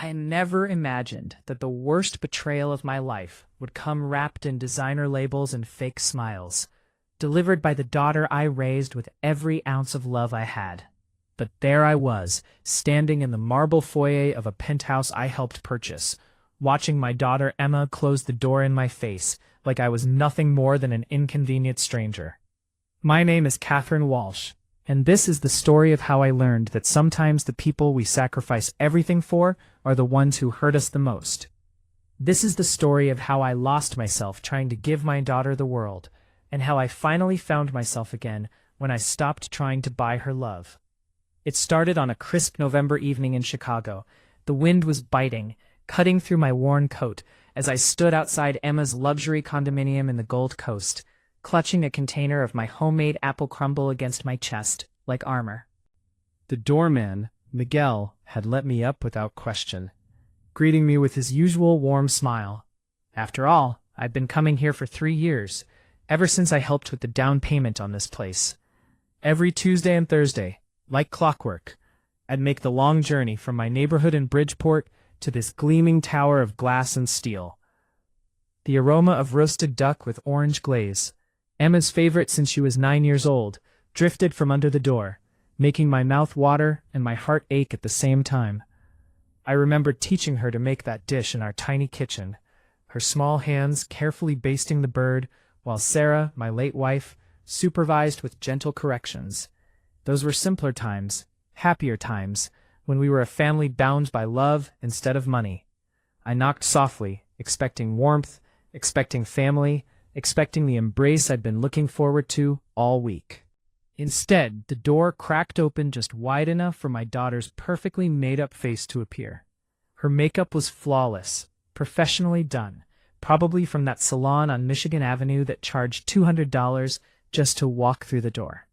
I never imagined that the worst betrayal of my life would come wrapped in designer labels and fake smiles, delivered by the daughter I raised with every ounce of love I had. But there I was, standing in the marble foyer of a penthouse I helped purchase, watching my daughter Emma close the door in my face like I was nothing more than an inconvenient stranger. My name is Catherine Walsh, and this is the story of how I learned that sometimes the people we sacrifice everything for are the ones who hurt us the most. This is the story of how I lost myself trying to give my daughter the world, and how I finally found myself again when I stopped trying to buy her love. It started on a crisp November evening in Chicago. The wind was biting, cutting through my worn coat as I stood outside Emma's luxury condominium in the Gold Coast, clutching a container of my homemade apple crumble against my chest, like armor. The doorman, Miguel, had let me up without question, greeting me with his usual warm smile. After all, I'd been coming here for 3 years, ever since I helped with the down payment on this place. Every Tuesday and Thursday, like clockwork, I'd make the long journey from my neighborhood in Bridgeport to this gleaming tower of glass and steel. The aroma of roasted duck with orange glaze, Emma's favorite since she was 9 years old, drifted from under the door, making my mouth water and my heart ache at the same time. I remember teaching her to make that dish in our tiny kitchen, her small hands carefully basting the bird, while Sarah, my late wife, supervised with gentle corrections. Those were simpler times, happier times, when we were a family bound by love instead of money. I knocked softly, expecting warmth, expecting family, expecting the embrace I'd been looking forward to all week. Instead, the door cracked open just wide enough for my daughter's perfectly made-up face to appear. Her makeup was flawless, professionally done, probably from that salon on Michigan Avenue that charged $200 just to walk through the door.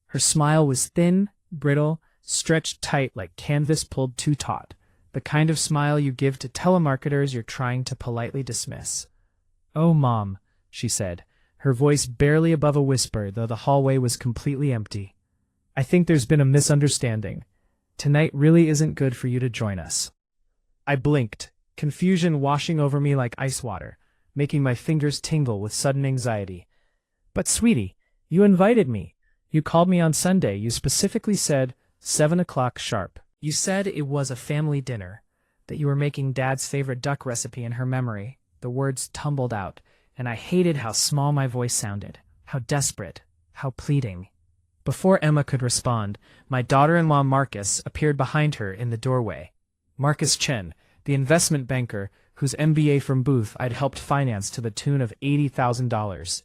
Her smile was thin, brittle, stretched tight like canvas pulled too taut, the kind of smile you give to telemarketers you're trying to politely dismiss. "Oh, Mom," she said, her voice barely above a whisper, though the hallway was completely empty. "I think there's been a misunderstanding. Tonight really isn't good for you to join us." I blinked, confusion washing over me like ice water, making my fingers tingle with sudden anxiety. "But sweetie, you invited me. You called me on Sunday. You specifically said 7 o'clock sharp. You said it was a family dinner, that you were making Dad's favorite duck recipe in her memory." The words tumbled out, and I hated how small my voice sounded, how desperate, how pleading. Before Emma could respond, my daughter-in-law Marcus appeared behind her in the doorway. Marcus Chen, the investment banker whose MBA from Booth I'd helped finance to the tune of $80,000.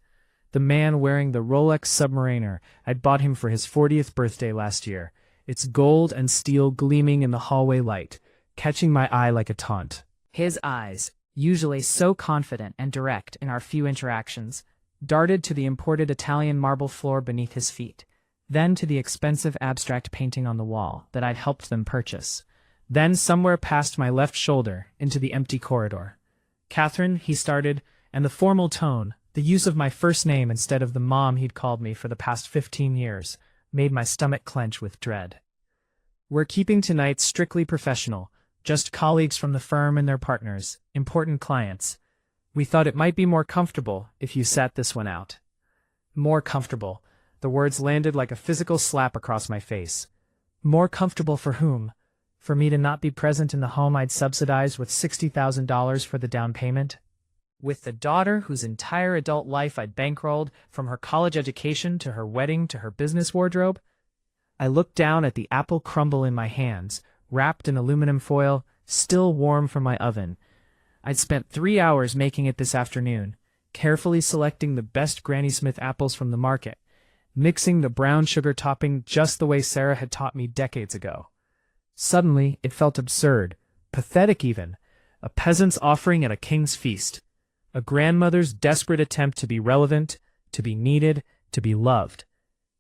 The man wearing the Rolex Submariner I'd bought him for his 40th birthday last year, its gold and steel gleaming in the hallway light, catching my eye like a taunt. His eyes, usually so confident and direct in our few interactions, darted to the imported Italian marble floor beneath his feet, then to the expensive abstract painting on the wall that I'd helped them purchase, then somewhere past my left shoulder into the empty corridor. "Catherine," he started, and the formal tone, the use of my first name instead of the mom he'd called me for the past 15 years, made my stomach clench with dread. "We're keeping tonight strictly professional, just colleagues from the firm and their partners, important clients. We thought it might be more comfortable if you sat this one out." More comfortable. The words landed like a physical slap across my face. More comfortable for whom? For me to not be present in the home I'd subsidized with $60,000 for the down payment? With the daughter whose entire adult life I'd bankrolled, from her college education to her wedding to her business wardrobe? I looked down at the apple crumble in my hands, wrapped in aluminum foil, still warm from my oven. I'd spent 3 hours making it this afternoon, carefully selecting the best Granny Smith apples from the market, mixing the brown sugar topping just the way Sarah had taught me decades ago. Suddenly, it felt absurd, pathetic even, a peasant's offering at a king's feast, a grandmother's desperate attempt to be relevant, to be needed, to be loved.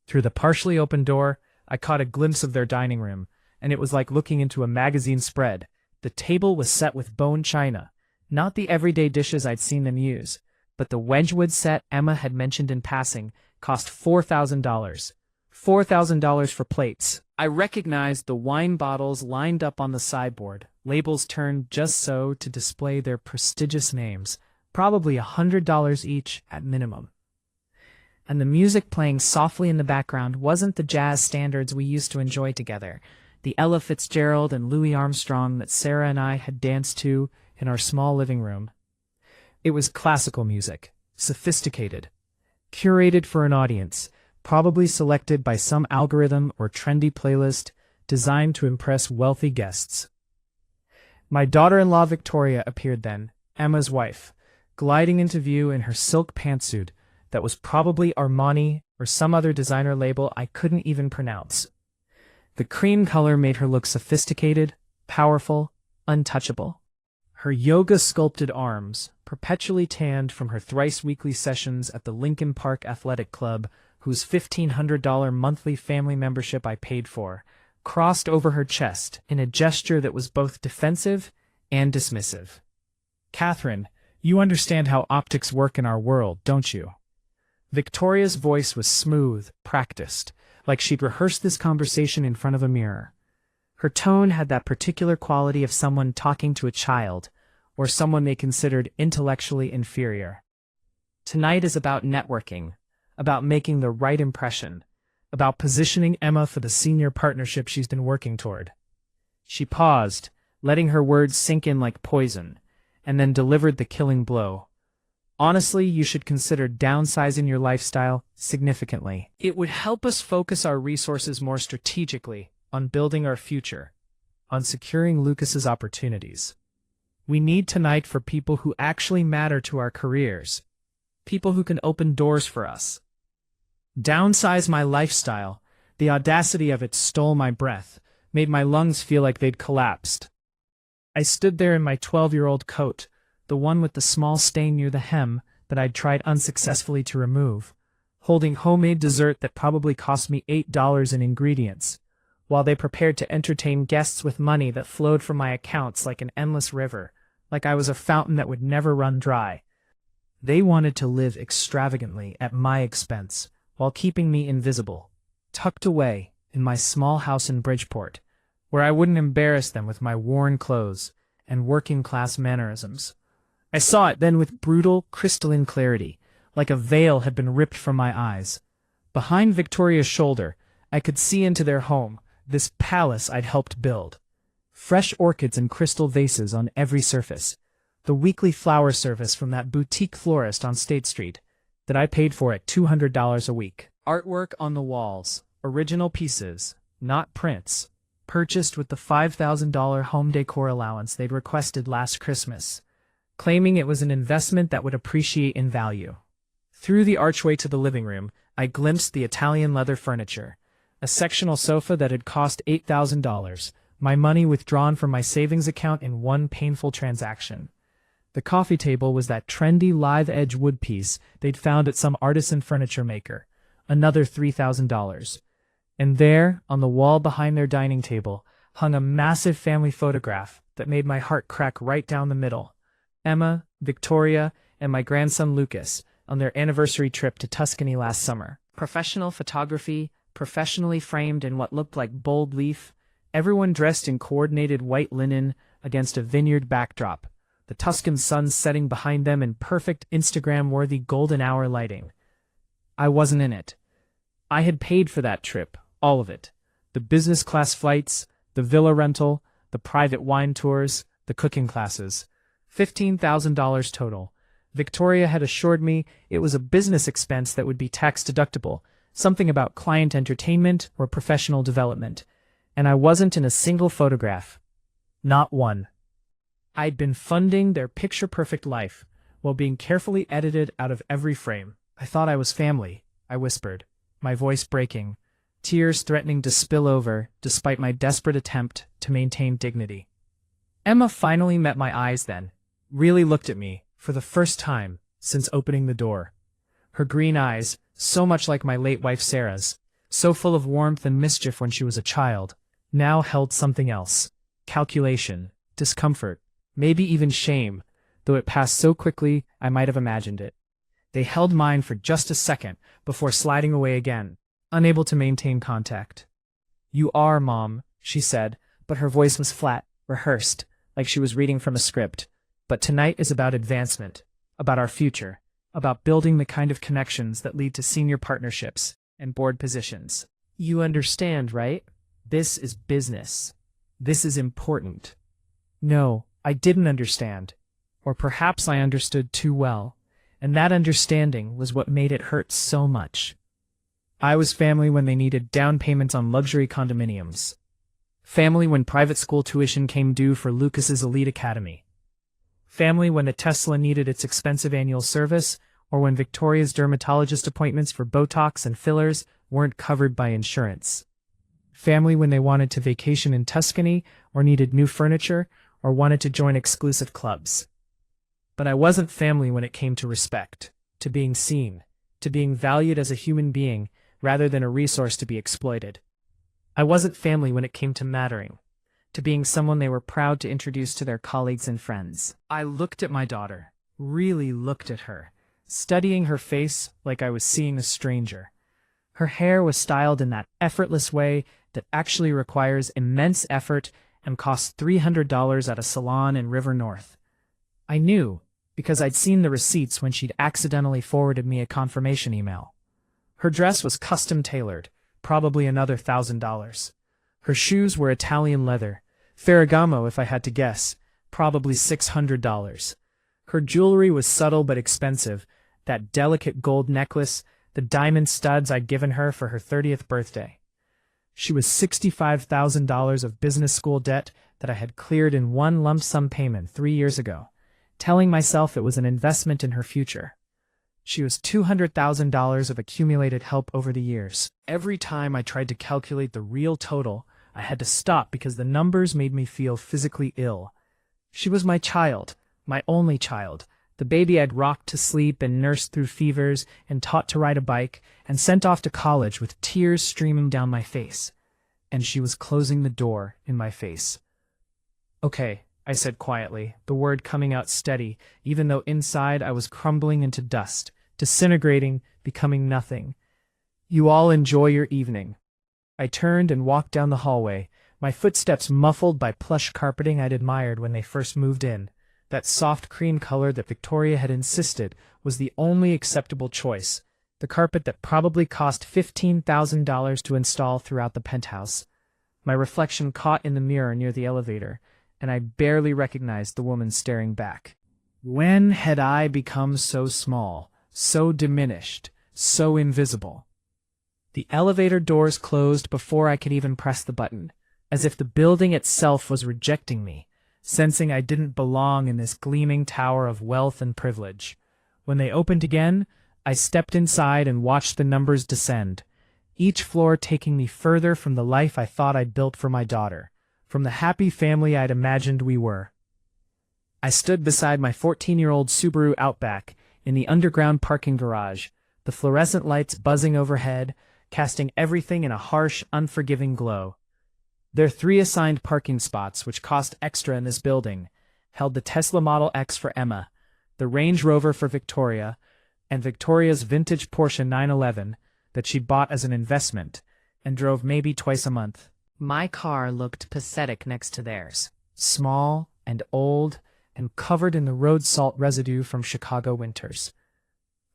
Through the partially open door, I caught a glimpse of their dining room, and it was like looking into a magazine spread. The table was set with bone china, not the everyday dishes I'd seen them use, but the Wedgwood set Emma had mentioned in passing cost $4,000. $4,000 for plates, I recognized the wine bottles lined up on the sideboard, labels turned just so to display their prestigious names, probably $100 each at minimum. And the music playing softly in the background wasn't the jazz standards we used to enjoy together, the Ella Fitzgerald and Louis Armstrong that Sarah and I had danced to in our small living room. It was classical music, sophisticated, curated for an audience, probably selected by some algorithm or trendy playlist designed to impress wealthy guests. My daughter-in-law Victoria appeared then, Emma's wife, gliding into view in her silk pantsuit that was probably Armani or some other designer label I couldn't even pronounce. The cream color made her look sophisticated, powerful, untouchable. Her yoga-sculpted arms, perpetually tanned from her thrice-weekly sessions at the Lincoln Park Athletic Club, whose $1,500 monthly family membership I paid for, crossed over her chest in a gesture that was both defensive and dismissive. "Catherine, you understand how optics work in our world, don't you?" Victoria's voice was smooth, practiced, like she'd rehearsed this conversation in front of a mirror. Her tone had that particular quality of someone talking to a child, or someone they considered intellectually inferior. "Tonight is about networking, about making the right impression, about positioning Emma for the senior partnership she's been working toward." She paused, letting her words sink in like poison, and then delivered the killing blow. "Honestly, you should consider downsizing your lifestyle significantly. It would help us focus our resources more strategically on building our future, on securing Lucas's opportunities. We need tonight for people who actually matter to our careers, people who can open doors for us." Downsize my lifestyle, the audacity of it stole my breath, made my lungs feel like they'd collapsed. I stood there in my 12-year-old coat, the one with the small stain near the hem that I'd tried unsuccessfully to remove, holding homemade dessert that probably cost me $8 in ingredients, while they prepared to entertain guests with money that flowed from my accounts like an endless river, like I was a fountain that would never run dry. They wanted to live extravagantly at my expense, while keeping me invisible, tucked away in my small house in Bridgeport, where I wouldn't embarrass them with my worn clothes and working-class mannerisms. I saw it then with brutal, crystalline clarity, like a veil had been ripped from my eyes. Behind Victoria's shoulder, I could see into their home, this palace I'd helped build. Fresh orchids and crystal vases on every surface, the weekly flower service from that boutique florist on State Street that I paid for at $200 a week. Artwork on the walls, original pieces, not prints, purchased with the $5,000 home decor allowance they'd requested last Christmas, claiming it was an investment that would appreciate in value. Through the archway to the living room, I glimpsed the Italian leather furniture, a sectional sofa that had cost $8,000, my money withdrawn from my savings account in one painful transaction. The coffee table was that trendy live-edge wood piece they'd found at some artisan furniture maker, another $3,000. And there, on the wall behind their dining table, hung a massive family photograph that made my heart crack right down the middle. Emma, Victoria, and my grandson Lucas on their anniversary trip to Tuscany last summer. Professional photography, professionally framed in what looked like bold leaf, everyone dressed in coordinated white linen against a vineyard backdrop, the Tuscan sun setting behind them in perfect Instagram-worthy golden hour lighting. I wasn't in it. I had paid for that trip, all of it. The business class flights, the villa rental, the private wine tours, the cooking classes. $15,000 total. Victoria had assured me it was a business expense that would be tax deductible, something about client entertainment or professional development. And I wasn't in a single photograph. Not one. I'd been funding their picture-perfect life, while being carefully edited out of every frame. "I thought I was family," I whispered, my voice breaking, tears threatening to spill over despite my desperate attempt to maintain dignity. Emma finally met my eyes then, really looked at me, for the first time since opening the door. Her green eyes, so much like my late wife Sarah's, so full of warmth and mischief when she was a child, now held something else. Calculation, discomfort, maybe even shame, though it passed so quickly I might have imagined it. They held mine for just a second before sliding away again, unable to maintain contact. "You are, Mom," she said, but her voice was flat, rehearsed, like she was reading from a script. "But tonight is about advancement, about our future, about building the kind of connections that lead to senior partnerships and board positions. You understand, right? This is business. This is important." No, I didn't understand. Or perhaps I understood too well, and that understanding was what made it hurt so much. I was family when they needed down payments on luxury condominiums. Family when private school tuition came due for Lucas's elite academy. Family when a Tesla needed its expensive annual service, or when Victoria's dermatologist appointments for Botox and fillers weren't covered by insurance. Family when they wanted to vacation in Tuscany, or needed new furniture, or wanted to join exclusive clubs. But I wasn't family when it came to respect, to being seen, to being valued as a human being rather than a resource to be exploited. I wasn't family when it came to mattering, to being someone they were proud to introduce to their colleagues and friends. I looked at my daughter, really looked at her, studying her face like I was seeing a stranger. Her hair was styled in that effortless way that actually requires immense effort and costs $300 at a salon in River North. I knew, because I'd seen the receipts when she'd accidentally forwarded me a confirmation email. Her dress was custom-tailored, probably another $1,000. Her shoes were Italian leather, Ferragamo if I had to guess, probably $600. Her jewelry was subtle but expensive, that delicate gold necklace, the diamond studs I'd given her for her 30th birthday. She was $65,000 of business school debt that I had cleared in one lump sum payment 3 years ago, telling myself it was an investment in her future. She was $200,000 of accumulated help over the years. Every time I tried to calculate the real total, I had to stop because the numbers made me feel physically ill. She was my child, my only child, the baby I'd rocked to sleep and nursed through fevers and taught to ride a bike and sent off to college with tears streaming down my face. And she was closing the door in my face. "Okay," I said quietly, the word coming out steady, even though inside I was crumbling into dust, disintegrating, becoming nothing. "You all enjoy your evening." I turned and walked down the hallway, my footsteps muffled by plush carpeting I'd admired when they first moved in. That soft cream color that Victoria had insisted was the only acceptable choice, the carpet that probably cost $15,000 to install throughout the penthouse. My reflection caught in the mirror near the elevator, and I barely recognized the woman staring back. When had I become so small, so diminished, so invisible? The elevator doors closed before I could even press the button, as if the building itself was rejecting me, sensing I didn't belong in this gleaming tower of wealth and privilege. When they opened again, I stepped inside and watched the numbers descend, each floor taking me further from the life I thought I'd built for my daughter, from the happy family I'd imagined we were. I stood beside my 14-year-old Subaru Outback in the underground parking garage, the fluorescent lights buzzing overhead, casting everything in a harsh, unforgiving glow. Their 3 assigned parking spots, which cost extra in this building, held the Tesla Model X for Emma, the Range Rover for Victoria, and Victoria's vintage Porsche 911 that she bought as an investment and drove maybe twice a month. My car looked pathetic next to theirs, small and old and covered in the road salt residue from Chicago winters.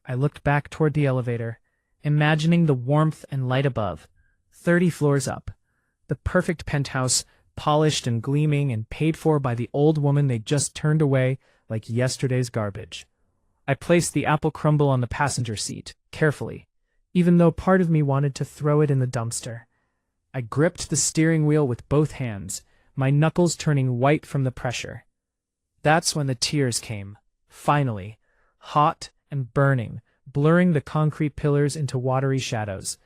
I looked back toward the elevator, imagining the warmth and light above, 30 floors up. The perfect penthouse, polished and gleaming and paid for by the old woman they just turned away like yesterday's garbage. I placed the apple crumble on the passenger seat, carefully, even though part of me wanted to throw it in the dumpster. I gripped the steering wheel with both hands, my knuckles turning white from the pressure. That's when the tears came, finally, hot and burning, blurring the concrete pillars into watery shadows.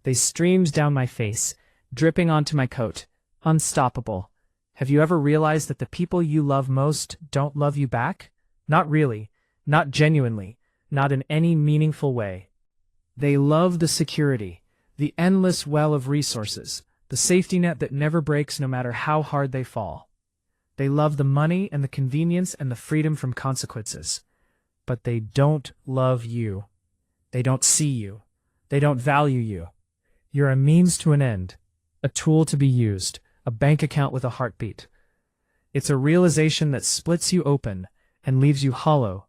They streamed down my face, dripping onto my coat, unstoppable. Have you ever realized that the people you love most don't love you back? Not really, not genuinely, not in any meaningful way. They love the security, the endless well of resources, the safety net that never breaks no matter how hard they fall. They love the money and the convenience and the freedom from consequences. But they don't love you. They don't see you. They don't value you. You're a means to an end. A tool to be used, a bank account with a heartbeat. It's a realization that splits you open and leaves you hollow,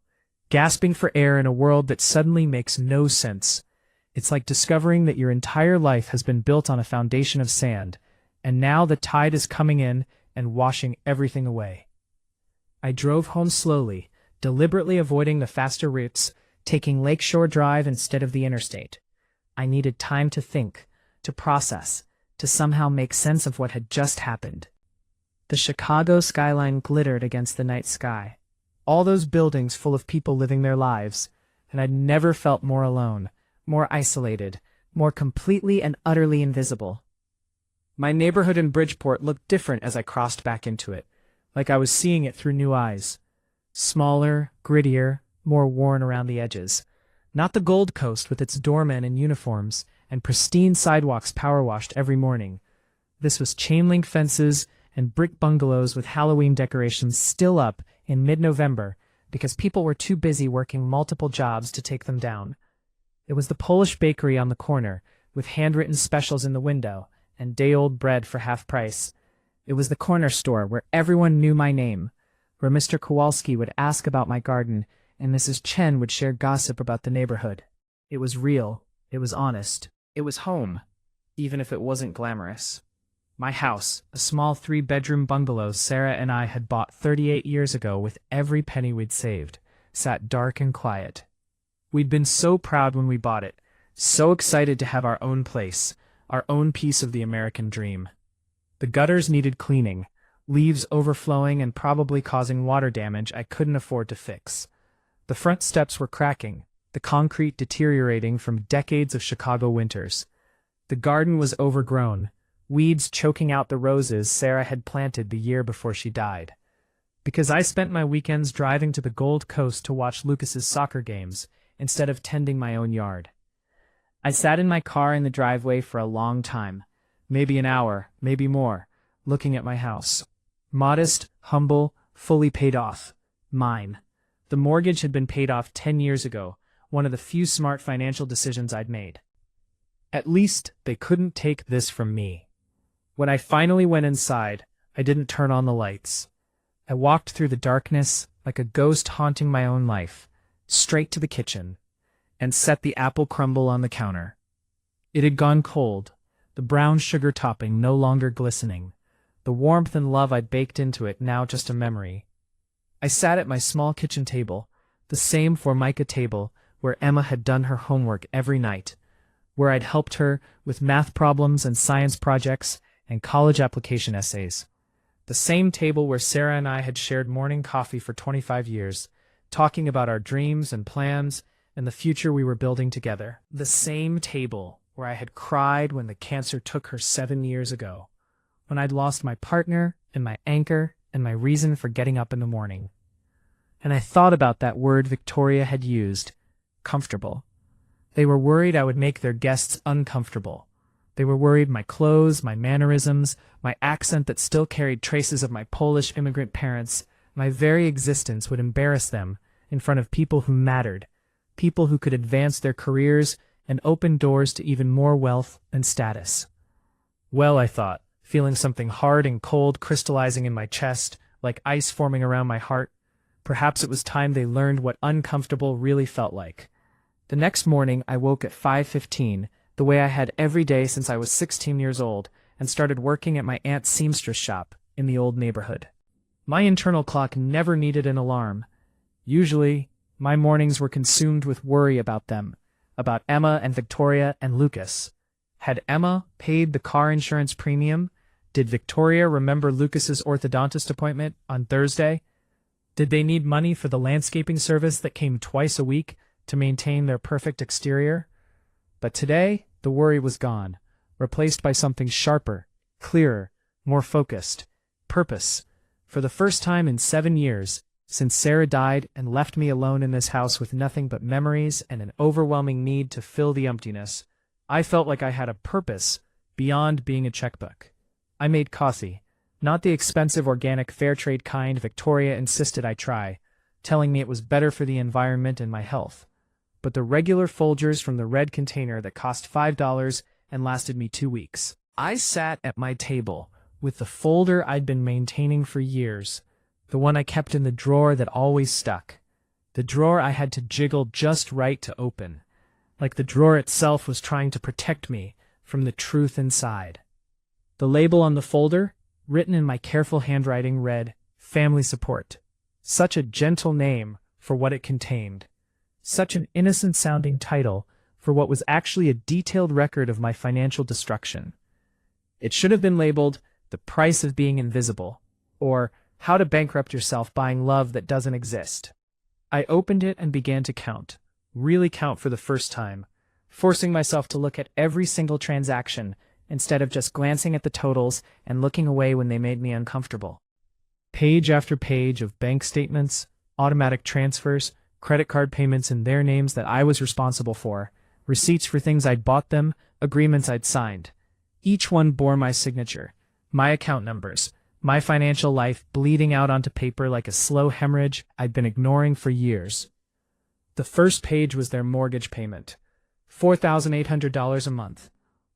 gasping for air in a world that suddenly makes no sense. It's like discovering that your entire life has been built on a foundation of sand, and now the tide is coming in and washing everything away. I drove home slowly, deliberately avoiding the faster routes, taking Lakeshore Drive instead of the interstate. I needed time to think, to process, to somehow make sense of what had just happened. The Chicago skyline glittered against the night sky. All those buildings full of people living their lives, and I'd never felt more alone, more isolated, more completely and utterly invisible. My neighborhood in Bridgeport looked different as I crossed back into it, like I was seeing it through new eyes. Smaller, grittier, more worn around the edges. Not the Gold Coast with its doormen in uniforms and pristine sidewalks power-washed every morning. This was chain-link fences and brick bungalows with Halloween decorations still up in mid-November because people were too busy working multiple jobs to take them down. It was the Polish bakery on the corner, with handwritten specials in the window and day-old bread for half price. It was the corner store where everyone knew my name, where Mr. Kowalski would ask about my garden and Mrs. Chen would share gossip about the neighborhood. It was real. It was honest. It was home, even if it wasn't glamorous. My house, a small 3-bedroom bungalow Sarah and I had bought 38 years ago with every penny we'd saved, sat dark and quiet. We'd been so proud when we bought it, so excited to have our own place, our own piece of the American dream. The gutters needed cleaning, leaves overflowing and probably causing water damage I couldn't afford to fix. The front steps were cracking, the concrete deteriorating from decades of Chicago winters. The garden was overgrown, weeds choking out the roses Sarah had planted the year before she died. Because I spent my weekends driving to the Gold Coast to watch Lucas's soccer games instead of tending my own yard. I sat in my car in the driveway for a long time, maybe an hour, maybe more, looking at my house. Modest, humble, fully paid off. Mine. The mortgage had been paid off 10 years ago, one of the few smart financial decisions I'd made. At least they couldn't take this from me. When I finally went inside, I didn't turn on the lights. I walked through the darkness like a ghost haunting my own life, straight to the kitchen, and set the apple crumble on the counter. It had gone cold, the brown sugar topping no longer glistening, the warmth and love I'd baked into it now just a memory. I sat at my small kitchen table, the same Formica table where Emma had done her homework every night, where I'd helped her with math problems and science projects and college application essays. The same table where Sarah and I had shared morning coffee for 25 years, talking about our dreams and plans and the future we were building together. The same table where I had cried when the cancer took her 7 years ago, when I'd lost my partner and my anchor and my reason for getting up in the morning. And I thought about that word Victoria had used, comfortable. They were worried I would make their guests uncomfortable. They were worried my clothes, my mannerisms, my accent that still carried traces of my Polish immigrant parents, my very existence would embarrass them in front of people who mattered, people who could advance their careers and open doors to even more wealth and status. Well, I thought, feeling something hard and cold crystallizing in my chest, like ice forming around my heart, perhaps it was time they learned what uncomfortable really felt like. The next morning, I woke at 5:15, the way I had every day since I was 16 years old, and started working at my aunt's seamstress shop in the old neighborhood. My internal clock never needed an alarm. Usually, my mornings were consumed with worry about them, about Emma and Victoria and Lucas. Had Emma paid the car insurance premium? Did Victoria remember Lucas's orthodontist appointment on Thursday? Did they need money for the landscaping service that came twice a week to maintain their perfect exterior? But today, the worry was gone, replaced by something sharper, clearer, more focused. Purpose. For the first time in 7 years, since Sarah died and left me alone in this house with nothing but memories and an overwhelming need to fill the emptiness, I felt like I had a purpose beyond being a checkbook. I made coffee, not the expensive organic fair trade kind Victoria insisted I try, telling me it was better for the environment and my health, but the regular Folgers from the red container that cost $5 and lasted me 2 weeks. I sat at my table with the folder I'd been maintaining for years, the one I kept in the drawer that always stuck, the drawer I had to jiggle just right to open, like the drawer itself was trying to protect me from the truth inside. The label on the folder, written in my careful handwriting, read, "Family Support." Such a gentle name for what it contained. Such an innocent-sounding title for what was actually a detailed record of my financial destruction. It should have been labeled, "The Price of Being Invisible," or "How to Bankrupt Yourself Buying Love That Doesn't Exist." I opened it and began to count, really count for the first time, forcing myself to look at every single transaction instead of just glancing at the totals and looking away when they made me uncomfortable. Page after page of bank statements, automatic transfers, credit card payments in their names that I was responsible for, receipts for things I'd bought them, agreements I'd signed. Each one bore my signature, my account numbers, my financial life bleeding out onto paper like a slow hemorrhage I'd been ignoring for years. The first page was their mortgage payment, $4,800 a month,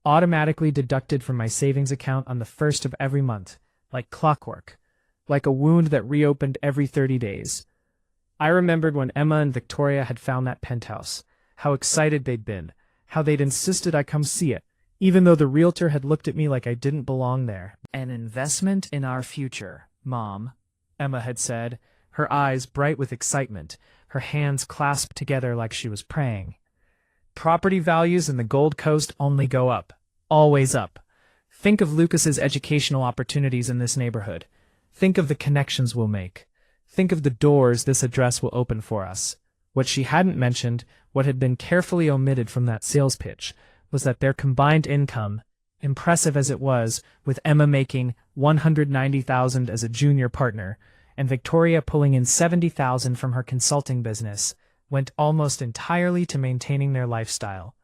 automatically deducted from my savings account on the first of every month, like clockwork, like a wound that reopened every 30 days. I remembered when Emma and Victoria had found that penthouse, how excited they'd been, how they'd insisted I come see it, even though the realtor had looked at me like I didn't belong there. "An investment in our future, Mom," Emma had said, her eyes bright with excitement, her hands clasped together like she was praying. "Property values in the Gold Coast only go up, always up. Think of Lucas's educational opportunities in this neighborhood. Think of the connections we'll make. Think of the doors this address will open for us." What she hadn't mentioned, what had been carefully omitted from that sales pitch, was that their combined income, impressive as it was, with Emma making $190,000 as a junior partner, and Victoria pulling in $70,000 from her consulting business, went almost entirely to maintaining their lifestyle.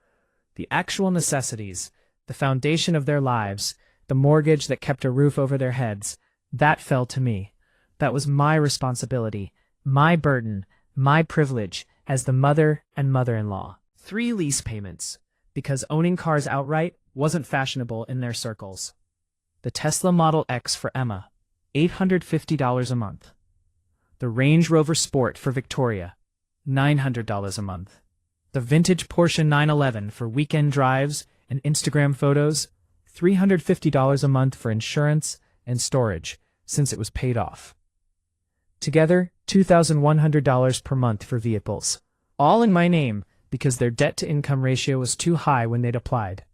The actual necessities, the foundation of their lives, the mortgage that kept a roof over their heads, that fell to me. That was my responsibility, my burden, my privilege as the mother and mother-in-law. 3 lease payments, because owning cars outright wasn't fashionable in their circles. The Tesla Model X for Emma, $850 a month. The Range Rover Sport for Victoria, $900 a month. The vintage Porsche 911 for weekend drives and Instagram photos, $350 a month for insurance and storage, since it was paid off. Together, $2,100 per month for vehicles, all in my name because their debt-to-income ratio was too high when they'd applied.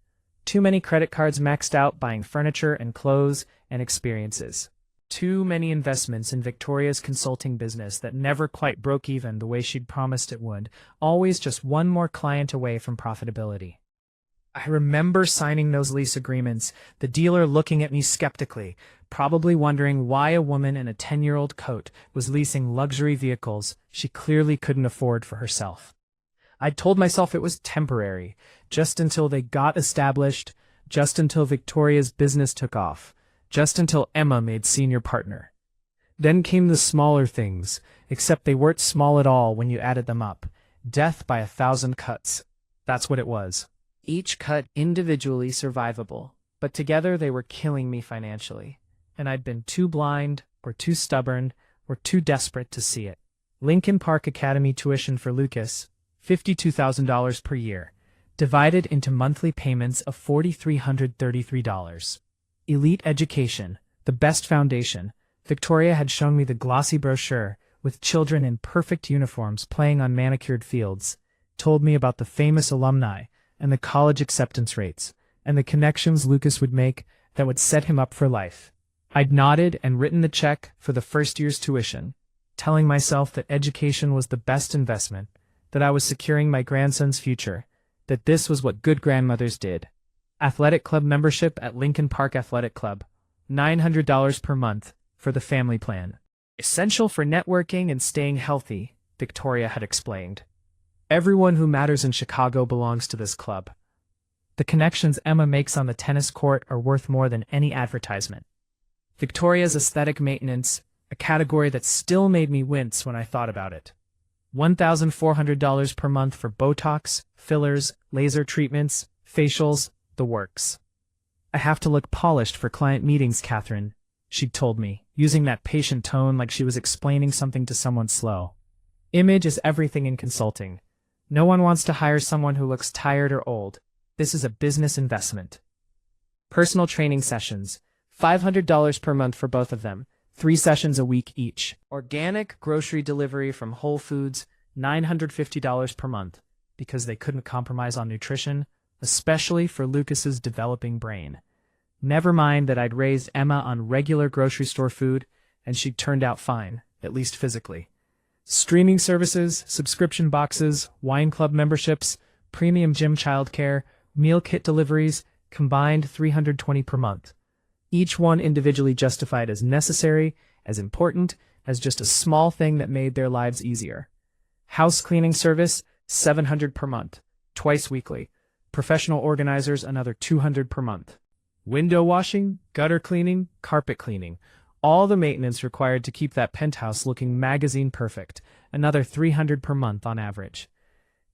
Too many credit cards maxed out buying furniture and clothes and experiences. Too many investments in Victoria's consulting business that never quite broke even the way she'd promised it would, always just one more client away from profitability. I remember signing those lease agreements, the dealer looking at me skeptically, probably wondering why a woman in a 10-year-old coat was leasing luxury vehicles she clearly couldn't afford for herself. I'd told myself it was temporary, just until they got established, just until Victoria's business took off, just until Emma made senior partner. Then came the smaller things, except they weren't small at all when you added them up. Death by 1,000 cuts. That's what it was. Each cut individually survivable, but together they were killing me financially, and I'd been too blind, or too stubborn, or too desperate to see it. Lincoln Park Academy tuition for Lucas, $52,000 per year, divided into monthly payments of $4,333. Elite education, the best foundation. Victoria had shown me the glossy brochure with children in perfect uniforms playing on manicured fields, told me about the famous alumni and the college acceptance rates, and the connections Lucas would make that would set him up for life. I'd nodded and written the check for the first year's tuition, telling myself that education was the best investment, that I was securing my grandson's future, that this was what good grandmothers did. Athletic club membership at Lincoln Park Athletic Club, $900 per month for the family plan. Essential for networking and staying healthy, Victoria had explained. Everyone who matters in Chicago belongs to this club. The connections Emma makes on the tennis court are worth more than any advertisement. Victoria's aesthetic maintenance, a category that still made me wince when I thought about it. $1,400 per month for Botox, fillers, laser treatments, facials, the works. I have to look polished for client meetings, Catherine, she'd told me, using that patient tone like she was explaining something to someone slow. Image is everything in consulting. No one wants to hire someone who looks tired or old. This is a business investment. Personal training sessions, $500 per month for both of them, 3 sessions a week each. Organic grocery delivery from Whole Foods, $950 per month, because they couldn't compromise on nutrition, especially for Lucas's developing brain. Never mind that I'd raised Emma on regular grocery store food, and she'd turned out fine, at least physically. Streaming services, subscription boxes, wine club memberships, premium gym childcare, meal kit deliveries, combined $320 per month. Each one individually justified as necessary, as important, as just a small thing that made their lives easier. House cleaning service, $700 per month, twice weekly. Professional organizers, another $200 per month. Window washing, gutter cleaning, carpet cleaning. All the maintenance required to keep that penthouse looking magazine perfect, another $300 per month on average.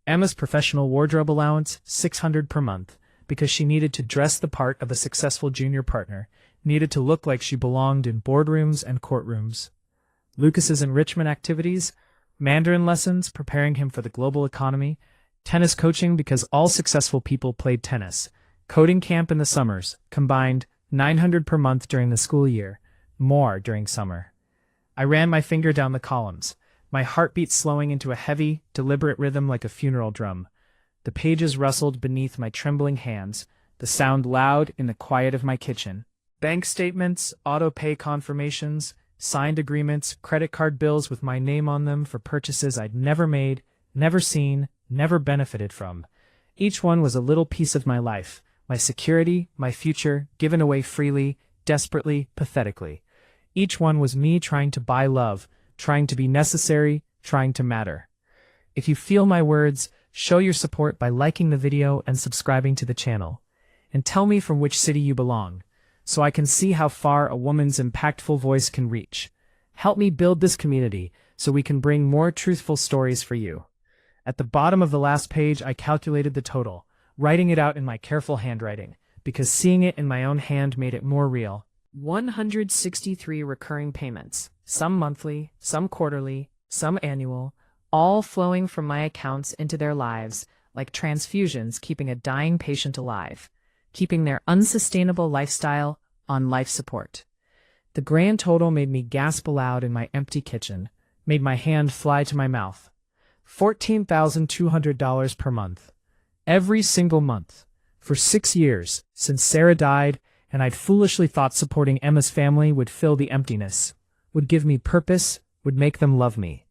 Emma's professional wardrobe allowance, $600 per month, because she needed to dress the part of a successful junior partner, needed to look like she belonged in boardrooms and courtrooms. Lucas's enrichment activities, Mandarin lessons preparing him for the global economy, tennis coaching because all successful people played tennis, coding camp in the summers, combined $900 per month during the school year, more during summer. I ran my finger down the columns, my heartbeat slowing into a heavy, deliberate rhythm like a funeral drum. The pages rustled beneath my trembling hands, the sound loud in the quiet of my kitchen. Bank statements, auto-pay confirmations, signed agreements, credit card bills with my name on them for purchases I'd never made, never seen, never benefited from. Each one was a little piece of my life, my security, my future, given away freely, desperately, pathetically. Each one was me trying to buy love, trying to be necessary, trying to matter. If you feel my words, show your support by liking the video and subscribing to the channel. And tell me from which city you belong, so I can see how far a woman's impactful voice can reach. Help me build this community so we can bring more truthful stories for you. At the bottom of the last page, I calculated the total, writing it out in my careful handwriting, because seeing it in my own hand made it more real. 163 recurring payments, some monthly, some quarterly, some annual, all flowing from my accounts into their lives, like transfusions keeping a dying patient alive, keeping their unsustainable lifestyle on life support. The grand total made me gasp aloud in my empty kitchen, made my hand fly to my mouth. $14,200 per month. Every single month. For 6 years, since Sarah died, and I'd foolishly thought supporting Emma's family would fill the emptiness, would give me purpose, would make them love me.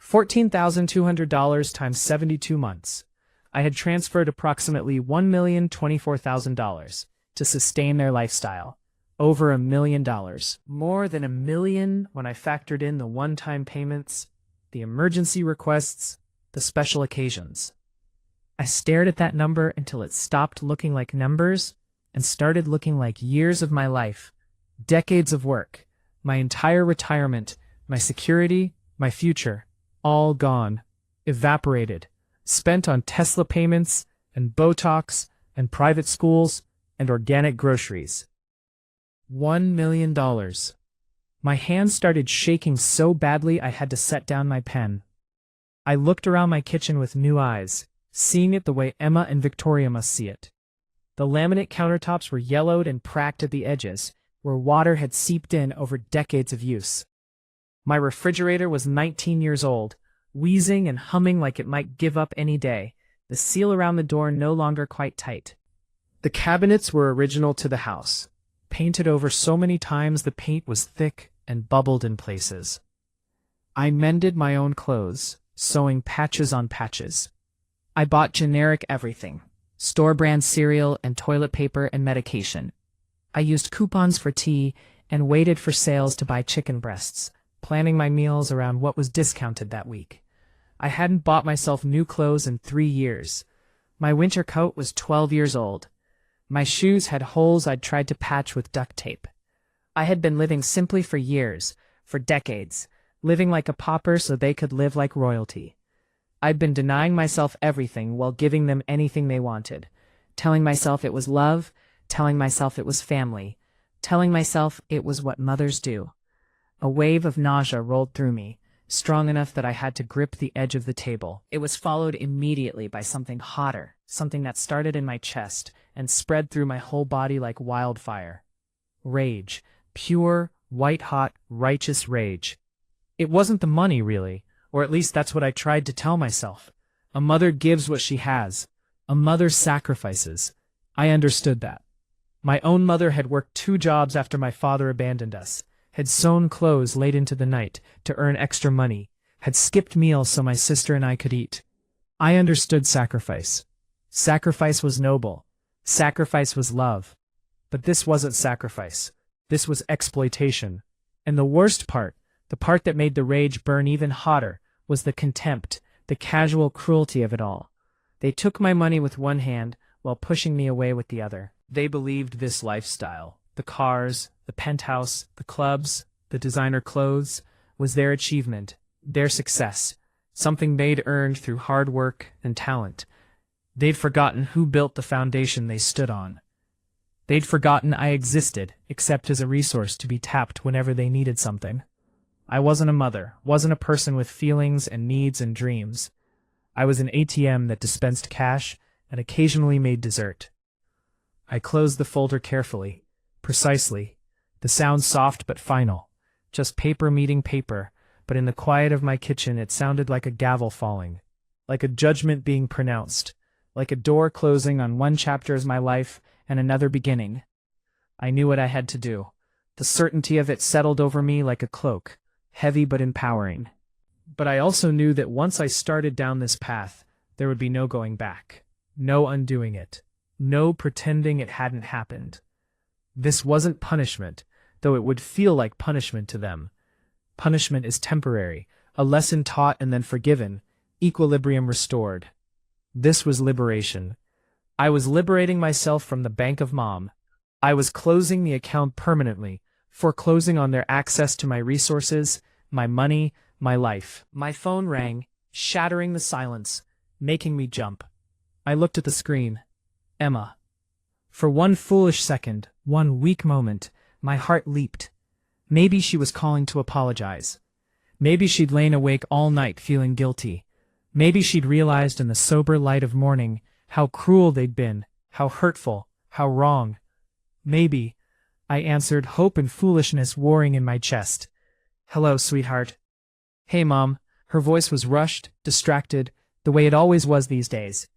$14,200 times 72 months. I had transferred approximately $1,024,000 to sustain their lifestyle. Over $1 million. More than $1 million when I factored in the one-time payments, the emergency requests, the special occasions. I stared at that number until it stopped looking like numbers and started looking like years of my life, decades of work, my entire retirement, my security, my future, all gone, evaporated, spent on Tesla payments and Botox and private schools and organic groceries. $1 million. My hands started shaking so badly I had to set down my pen. I looked around my kitchen with new eyes, seeing it the way Emma and Victoria must see it. The laminate countertops were yellowed and cracked at the edges, where water had seeped in over decades of use. My refrigerator was 19 years old, wheezing and humming like it might give up any day, the seal around the door no longer quite tight. The cabinets were original to the house, painted over so many times the paint was thick and bubbled in places. I mended my own clothes, sewing patches on patches. I bought generic everything, store-brand cereal and toilet paper and medication. I used coupons for tea and waited for sales to buy chicken breasts, planning my meals around what was discounted that week. I hadn't bought myself new clothes in 3 years. My winter coat was 12 years old. My shoes had holes I'd tried to patch with duct tape. I had been living simply for years, for decades, living like a pauper so they could live like royalty. I'd been denying myself everything while giving them anything they wanted, telling myself it was love, telling myself it was family, telling myself it was what mothers do. A wave of nausea rolled through me, strong enough that I had to grip the edge of the table. It was followed immediately by something hotter, something that started in my chest and spread through my whole body like wildfire. Rage. Pure, white-hot, righteous rage. It wasn't the money, really, or at least that's what I tried to tell myself. A mother gives what she has. A mother sacrifices. I understood that. My own mother had worked 2 jobs after my father abandoned us, had sewn clothes late into the night to earn extra money, had skipped meals so my sister and I could eat. I understood sacrifice. Sacrifice was noble. Sacrifice was love. But this wasn't sacrifice. This was exploitation. And the worst part, the part that made the rage burn even hotter, was the contempt, the casual cruelty of it all. They took my money with one hand while pushing me away with the other. They believed this lifestyle, the cars, the penthouse, the clubs, the designer clothes, was their achievement, their success, something they'd earned through hard work and talent. They'd forgotten who built the foundation they stood on. They'd forgotten I existed, except as a resource to be tapped whenever they needed something. I wasn't a mother, wasn't a person with feelings and needs and dreams. I was an ATM that dispensed cash and occasionally made dessert. I closed the folder carefully, precisely, the sound soft but final, just paper meeting paper, but in the quiet of my kitchen it sounded like a gavel falling, like a judgment being pronounced, like a door closing on one chapter of my life and another beginning. I knew what I had to do. The certainty of it settled over me like a cloak, heavy but empowering. But I also knew that once I started down this path, there would be no going back, no undoing it, no pretending it hadn't happened. This wasn't punishment, though it would feel like punishment to them. Punishment is temporary, a lesson taught and then forgiven, equilibrium restored. This was liberation. I was liberating myself from the bank of Mom. I was closing the account permanently, foreclosing on their access to my resources, my money, my life. My phone rang, shattering the silence, making me jump. I looked at the screen. Emma. For one foolish second, one weak moment, my heart leaped. Maybe she was calling to apologize. Maybe she'd lain awake all night feeling guilty. Maybe she'd realized in the sober light of morning how cruel they'd been, how hurtful, how wrong. Maybe, I answered, hope and foolishness warring in my chest. Hello, sweetheart. Hey, Mom. Her voice was rushed, distracted, the way it always was these days.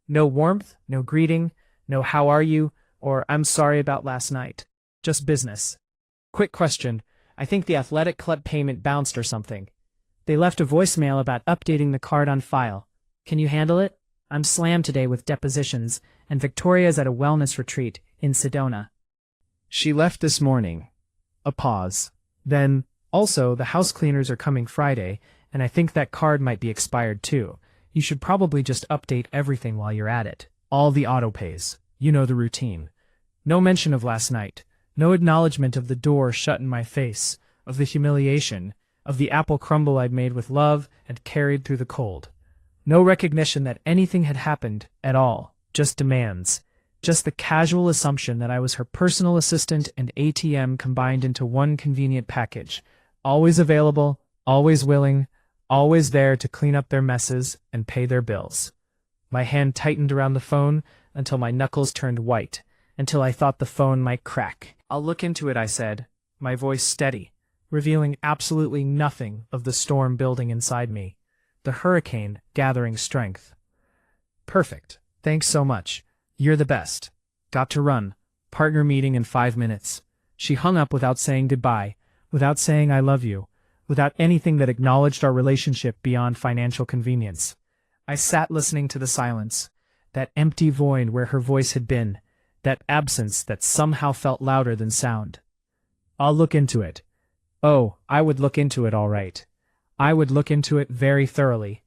No warmth, no greeting, no how are you, or I'm sorry about last night. Just business. Quick question. I think the athletic club payment bounced or something. They left a voicemail about updating the card on file. Can you handle it? I'm slammed today with depositions, and Victoria's at a wellness retreat in Sedona. She left this morning. A pause. Then, also, the house cleaners are coming Friday, and I think that card might be expired too. You should probably just update everything while you're at it. All the auto-pays. You know the routine. No mention of last night. No acknowledgement of the door shut in my face, of the humiliation, of the apple crumble I'd made with love and carried through the cold. No recognition that anything had happened at all, just demands. Just the casual assumption that I was her personal assistant and ATM combined into one convenient package. Always available, always willing, always there to clean up their messes and pay their bills. My hand tightened around the phone until my knuckles turned white, until I thought the phone might crack. I'll look into it, I said, my voice steady, revealing absolutely nothing of the storm building inside me, the hurricane gathering strength. Perfect. Thanks so much. You're the best. Got to run. Partner meeting in 5 minutes. She hung up without saying goodbye, without saying I love you, without anything that acknowledged our relationship beyond financial convenience. I sat listening to the silence, that empty void where her voice had been, that absence that somehow felt louder than sound. I'll look into it. Oh, I would look into it all right. I would look into it very thoroughly.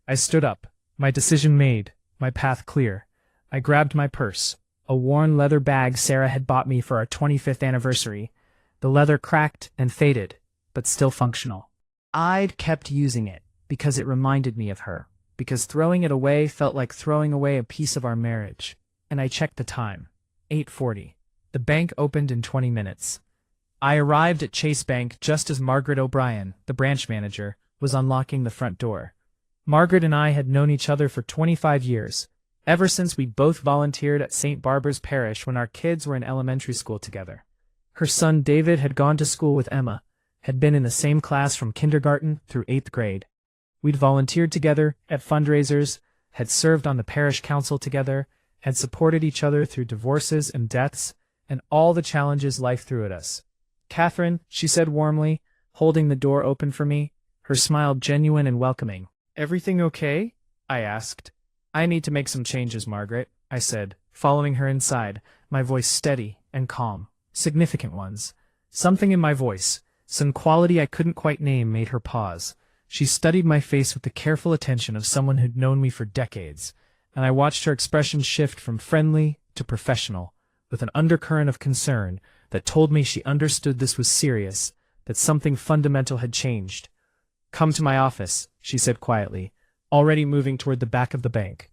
I stood up, my decision made, my path clear. I grabbed my purse, a worn leather bag Sarah had bought me for our 25th anniversary. The leather cracked and faded, but still functional. I'd kept using it because it reminded me of her, because throwing it away felt like throwing away a piece of our marriage. And I checked the time. 8:40. The bank opened in 20 minutes. I arrived at Chase Bank just as Margaret O'Brien, the branch manager, was unlocking the front door. Margaret and I had known each other for 25 years, ever since we both volunteered at St. Barbara's Parish when our kids were in elementary school together. Her son David had gone to school with Emma, had been in the same class from kindergarten through 8th grade. We'd volunteered together at fundraisers, had served on the parish council together, had supported each other through divorces and deaths, and all the challenges life threw at us. "Catherine," she said warmly, holding the door open for me, her smile genuine and welcoming. "Everything okay?" I asked. "I need to make some changes, Margaret," I said, following her inside, my voice steady and calm. Significant ones. Something in my voice, some quality I couldn't quite name, made her pause. She studied my face with the careful attention of someone who'd known me for decades, and I watched her expression shift from friendly to professional, with an undercurrent of concern that told me she understood this was serious, that something fundamental had changed. "Come to my office," she said quietly, already moving toward the back of the bank.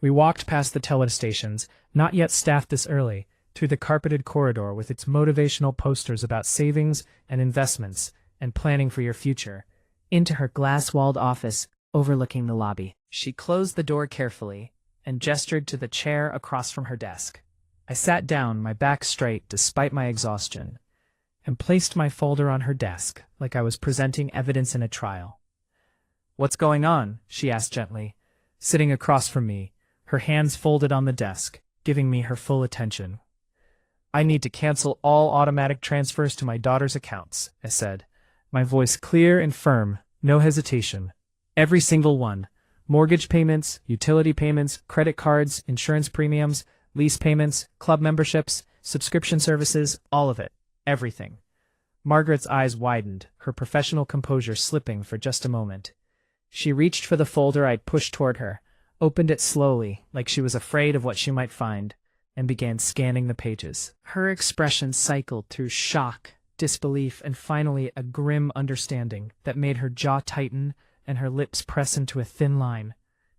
We walked past the telestations, not yet staffed this early, through the carpeted corridor with its motivational posters about savings and investments and planning for your future, into her glass-walled office overlooking the lobby. She closed the door carefully and gestured to the chair across from her desk. I sat down, my back straight despite my exhaustion, and placed my folder on her desk like I was presenting evidence in a trial. "What's going on?" she asked gently, sitting across from me, her hands folded on the desk, giving me her full attention. "I need to cancel all automatic transfers to my daughter's accounts," I said, my voice clear and firm, no hesitation. "Every single one. Mortgage payments, utility payments, credit cards, insurance premiums, lease payments, club memberships, subscription services, all of it. Everything." Margaret's eyes widened, her professional composure slipping for just a moment. She reached for the folder I'd pushed toward her, opened it slowly, like she was afraid of what she might find, and began scanning the pages. Her expression cycled through shock, disbelief, and finally a grim understanding that made her jaw tighten and her lips press into a thin line.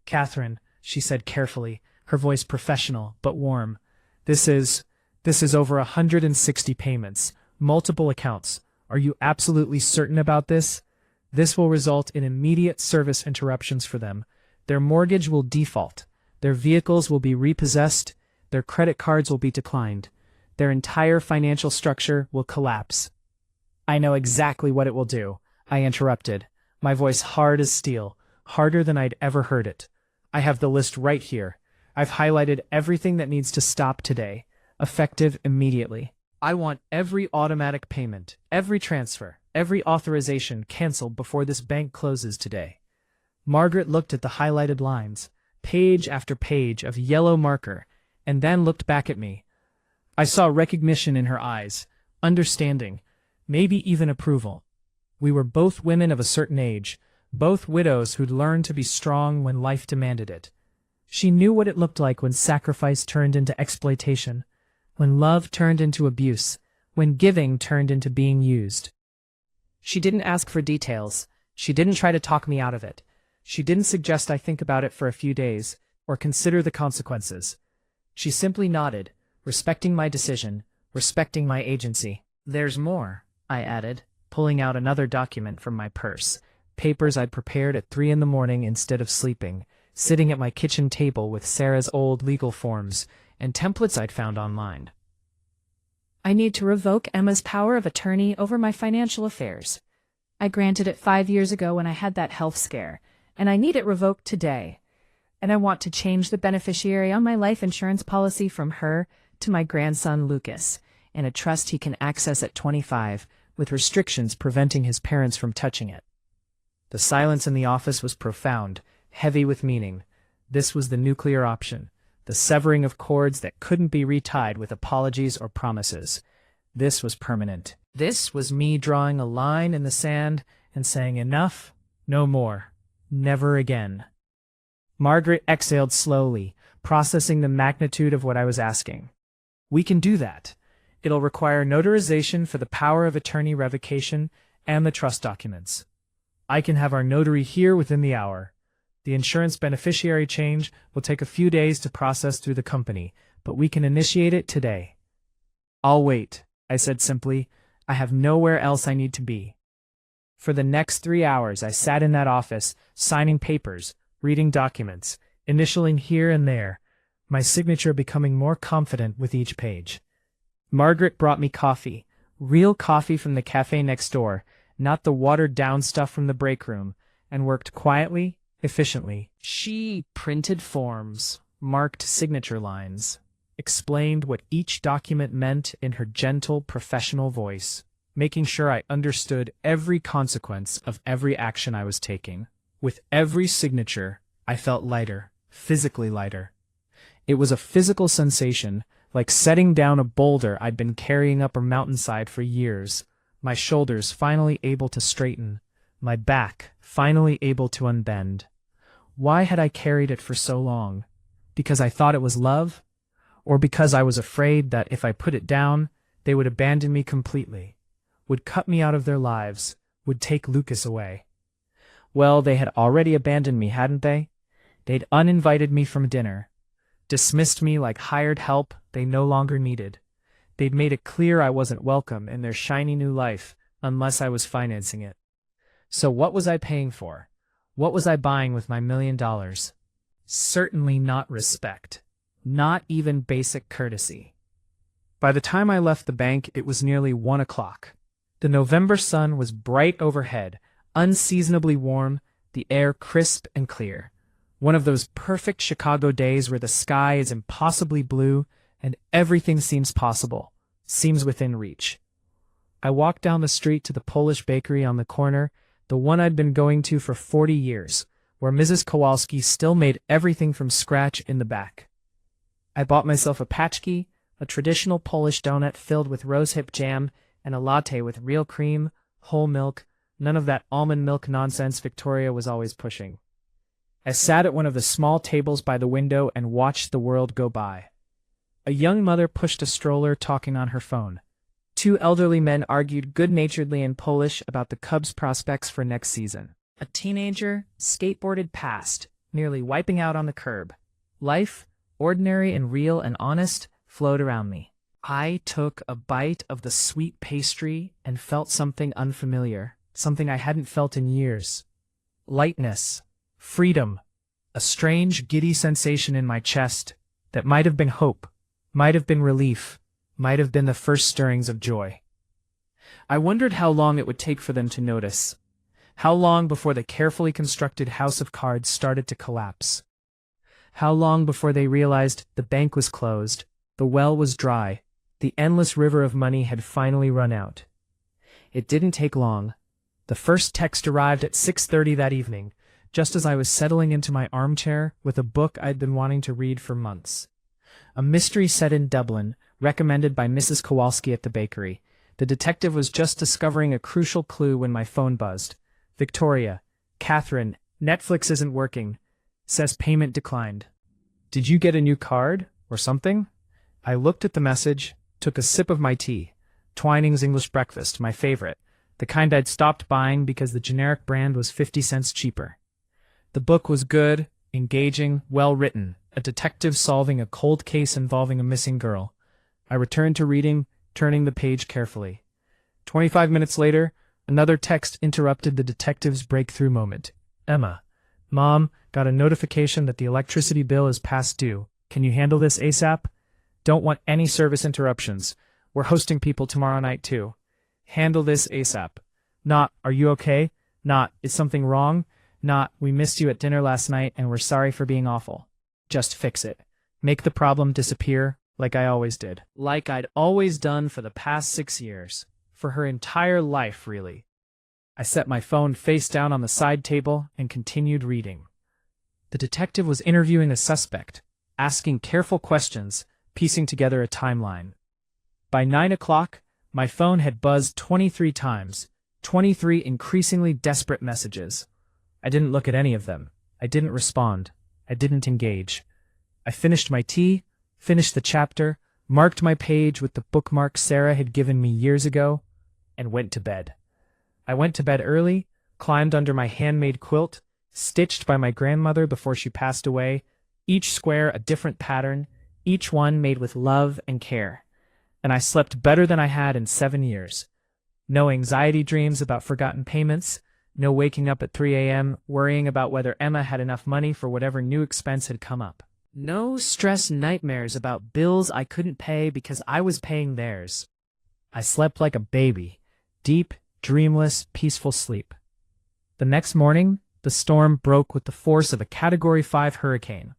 "Catherine," she said carefully, her voice professional but warm, This is over 160 payments, multiple accounts. Are you absolutely certain about this? This will result in immediate service interruptions for them. Their mortgage will default. Their vehicles will be repossessed. Their credit cards will be declined. Their entire financial structure will collapse." "I know exactly what it will do," I interrupted, my voice hard as steel, harder than I'd ever heard it. "I have the list right here. I've highlighted everything that needs to stop today, effective immediately. I want every automatic payment, every transfer, every authorization canceled before this bank closes today." Margaret looked at the highlighted lines, page after page of yellow marker, and then looked back at me. I saw recognition in her eyes, understanding, maybe even approval. We were both women of a certain age, both widows who'd learned to be strong when life demanded it. She knew what it looked like when sacrifice turned into exploitation, when love turned into abuse, when giving turned into being used. She didn't ask for details. She didn't try to talk me out of it. She didn't suggest I think about it for a few days or consider the consequences. She simply nodded, respecting my decision, respecting my agency. "There's more," I added, pulling out another document from my purse, papers I'd prepared at 3 a.m. instead of sleeping, sitting at my kitchen table with Sarah's old legal forms and templates I'd found online. "I need to revoke Emma's power of attorney over my financial affairs. I granted it 5 years ago when I had that health scare, and I need it revoked today. And I want to change the beneficiary on my life insurance policy from her to my grandson Lucas, in a trust he can access at 25, with restrictions preventing his parents from touching it." The silence in the office was profound, heavy with meaning. This was the nuclear option, the severing of cords that couldn't be retied with apologies or promises. This was permanent. This was me drawing a line in the sand and saying enough, no more, never again. Margaret exhaled slowly, processing the magnitude of what I was asking. "We can do that. It'll require notarization for the power of attorney revocation and the trust documents. I can have our notary here within the hour. The insurance beneficiary change will take a few days to process through the company, but we can initiate it today." "I'll wait," I said simply. "I have nowhere else I need to be." For the next 3 hours, I sat in that office, signing papers, reading documents, initialing here and there, my signature becoming more confident with each page. Margaret brought me coffee, real coffee from the cafe next door, not the watered-down stuff from the break room, and worked quietly, efficiently. She printed forms, marked signature lines, explained what each document meant in her gentle, professional voice, making sure I understood every consequence of every action I was taking. With every signature, I felt lighter, physically lighter. It was a physical sensation, like setting down a boulder I'd been carrying up a mountainside for years, my shoulders finally able to straighten, my back finally able to unbend. Why had I carried it for so long? Because I thought it was love? Or because I was afraid that if I put it down, they would abandon me completely, would cut me out of their lives, would take Lucas away? Well, they had already abandoned me, hadn't they? They'd uninvited me from dinner, dismissed me like hired help they no longer needed. They'd made it clear I wasn't welcome in their shiny new life unless I was financing it. So what was I paying for? What was I buying with my $1 million? Certainly not respect. Not even basic courtesy. By the time I left the bank, it was nearly 1 o'clock. The November sun was bright overhead, unseasonably warm, the air crisp and clear. One of those perfect Chicago days where the sky is impossibly blue and everything seems possible, seems within reach. I walked down the street to the Polish bakery on the corner, the one I'd been going to for 40 years, where Mrs. Kowalski still made everything from scratch in the back. I bought myself a paczki, a traditional Polish donut filled with rosehip jam, and a latte with real cream, whole milk, none of that almond milk nonsense Victoria was always pushing. I sat at one of the small tables by the window and watched the world go by. A young mother pushed a stroller talking on her phone. 2 elderly men argued good-naturedly in Polish about the Cubs' prospects for next season. A teenager skateboarded past, nearly wiping out on the curb. Life, ordinary and real and honest, flowed around me. I took a bite of the sweet pastry and felt something unfamiliar, something I hadn't felt in years. Lightness, freedom, a strange, giddy sensation in my chest that might have been hope, might have been relief, might have been the first stirrings of joy. I wondered how long it would take for them to notice, how long before the carefully constructed house of cards started to collapse, how long before they realized the bank was closed, the well was dry, the endless river of money had finally run out. It didn't take long. The first text arrived at 6:30 that evening, just as I was settling into my armchair with a book I'd been wanting to read for months. A mystery set in Dublin, recommended by Mrs. Kowalski at the bakery. The detective was just discovering a crucial clue when my phone buzzed. "Victoria, Catherine, Netflix isn't working. Says payment declined. Did you get a new card, or something?" I looked at the message, took a sip of my tea. Twining's English breakfast, my favorite, the kind I'd stopped buying because the generic brand was 50 cents cheaper. The book was good, engaging, well-written, a detective solving a cold case involving a missing girl. I returned to reading, turning the page carefully. 25 minutes later, another text interrupted the detective's breakthrough moment. "Emma, Mom, got a notification that the electricity bill is past due. Can you handle this ASAP? Don't want any service interruptions. We're hosting people tomorrow night too. Handle this ASAP. Not, are you okay? Not, is something wrong? Not, we missed you at dinner last night and we're sorry for being awful. Just fix it. Make the problem disappear, like I always did. Like I'd always done for the past 6 years. For her entire life, really." I set my phone face down on the side table and continued reading. The detective was interviewing a suspect, asking careful questions, piecing together a timeline. By 9 o'clock, my phone had buzzed 23 times, 23 increasingly desperate messages. I didn't look at any of them. I didn't respond. I didn't engage. I finished my tea, finished the chapter, marked my page with the bookmark Sarah had given me years ago, and went to bed. I went to bed early, climbed under my handmade quilt, stitched by my grandmother before she passed away, each square a different pattern, each one made with love and care. And I slept better than I had in 7 years. No anxiety dreams about forgotten payments, no waking up at 3 a.m. worrying about whether Emma had enough money for whatever new expense had come up. No stress nightmares about bills I couldn't pay because I was paying theirs. I slept like a baby, deep, dreamless, peaceful sleep. The next morning, the storm broke with the force of a Category 5 hurricane.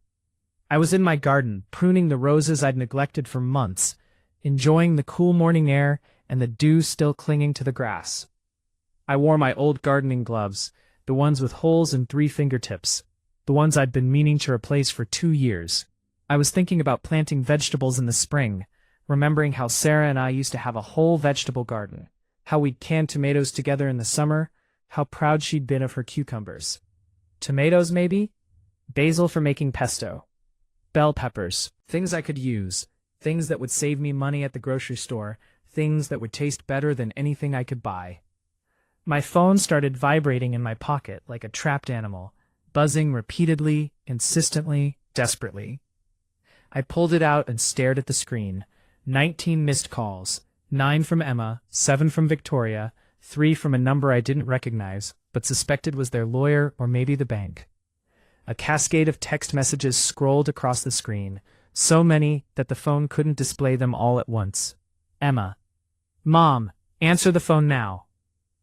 I was in my garden, pruning the roses I'd neglected for months, enjoying the cool morning air and the dew still clinging to the grass. I wore my old gardening gloves, the ones with holes in 3 fingertips, the ones I'd been meaning to replace for 2 years. I was thinking about planting vegetables in the spring, remembering how Sarah and I used to have a whole vegetable garden, how we'd canned tomatoes together in the summer, how proud she'd been of her cucumbers. Tomatoes, maybe? Basil for making pesto. Bell peppers, things I could use, things that would save me money at the grocery store, things that would taste better than anything I could buy. My phone started vibrating in my pocket like a trapped animal, buzzing repeatedly, insistently, desperately. I pulled it out and stared at the screen. 19 missed calls, 9 from Emma, 7 from Victoria, 3 from a number I didn't recognize, but suspected was their lawyer or maybe the bank. A cascade of text messages scrolled across the screen, so many that the phone couldn't display them all at once. Emma. Mom, answer the phone now.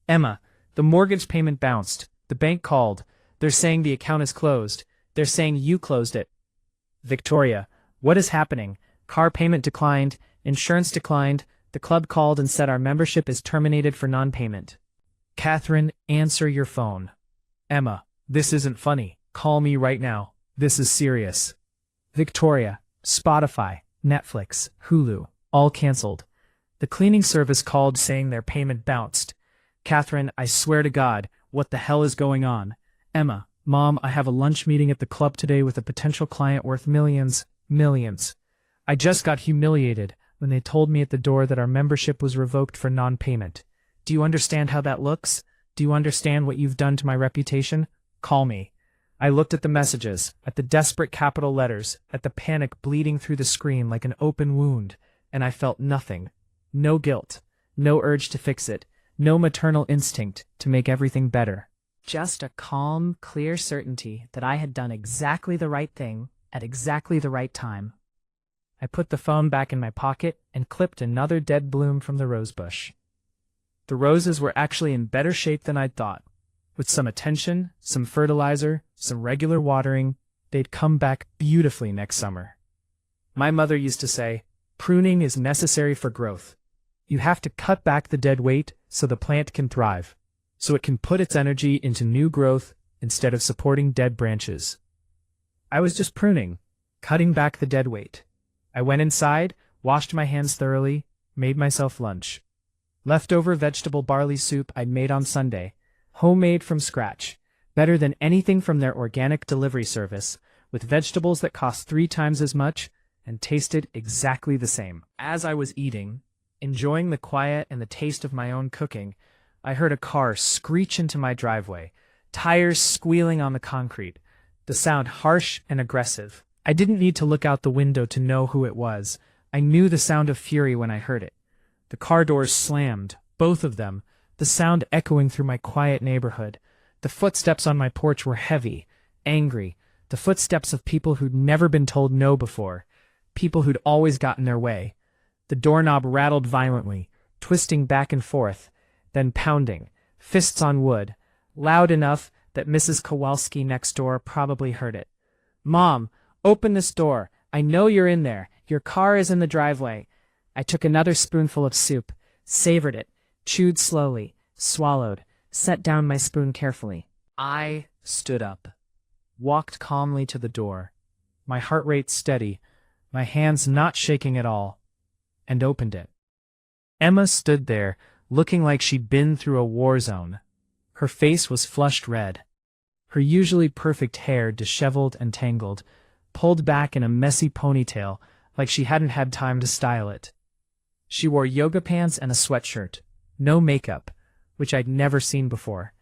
Emma, the mortgage payment bounced. The bank called. They're saying the account is closed. They're saying you closed it. Victoria, what is happening? Car payment declined. Insurance declined. The club called and said our membership is terminated for non-payment. Catherine, answer your phone. Emma, this isn't funny. Call me right now. This is serious. Victoria, Spotify, Netflix, Hulu, all canceled. The cleaning service called saying their payment bounced. Catherine, I swear to God, what the hell is going on? Emma, Mom, I have a lunch meeting at the club today with a potential client worth millions. I just got humiliated when they told me at the door that our membership was revoked for non-payment. Do you understand how that looks? Do you understand what you've done to my reputation? Call me. I looked at the messages, at the desperate capital letters, at the panic bleeding through the screen like an open wound, and I felt nothing. No guilt, no urge to fix it, no maternal instinct to make everything better. Just a calm, clear certainty that I had done exactly the right thing at exactly the right time. I put the phone back in my pocket and clipped another dead bloom from the rosebush. The roses were actually in better shape than I'd thought. With some attention, some fertilizer, some regular watering, they'd come back beautifully next summer. My mother used to say, pruning is necessary for growth. You have to cut back the dead weight so the plant can thrive, so it can put its energy into new growth instead of supporting dead branches. I was just pruning, cutting back the dead weight. I went inside, washed my hands thoroughly, made myself lunch. Leftover vegetable barley soup I'd made on Sunday, homemade from scratch, better than anything from their organic delivery service, with vegetables that cost 3 times as much and tasted exactly the same. As I was eating, enjoying the quiet and the taste of my own cooking, I heard a car screech into my driveway, tires squealing on the concrete, the sound harsh and aggressive. I didn't need to look out the window to know who it was. I knew the sound of fury when I heard it. The car doors slammed, both of them, the sound echoing through my quiet neighborhood. The footsteps on my porch were heavy, angry, the footsteps of people who'd never been told no before, people who'd always gotten their way. The doorknob rattled violently, twisting back and forth, then pounding, fists on wood, loud enough that Mrs. Kowalski next door probably heard it. Mom, open this door. I know you're in there. Your car is in the driveway. I took another spoonful of soup, savored it, chewed slowly, swallowed, set down my spoon carefully. I stood up, walked calmly to the door, my heart rate steady, my hands not shaking at all, and opened it. Emma stood there, looking like she'd been through a war zone. Her face was flushed red, her usually perfect hair disheveled and tangled, pulled back in a messy ponytail like she hadn't had time to style it. She wore yoga pants and a sweatshirt, no makeup, which I'd never seen before.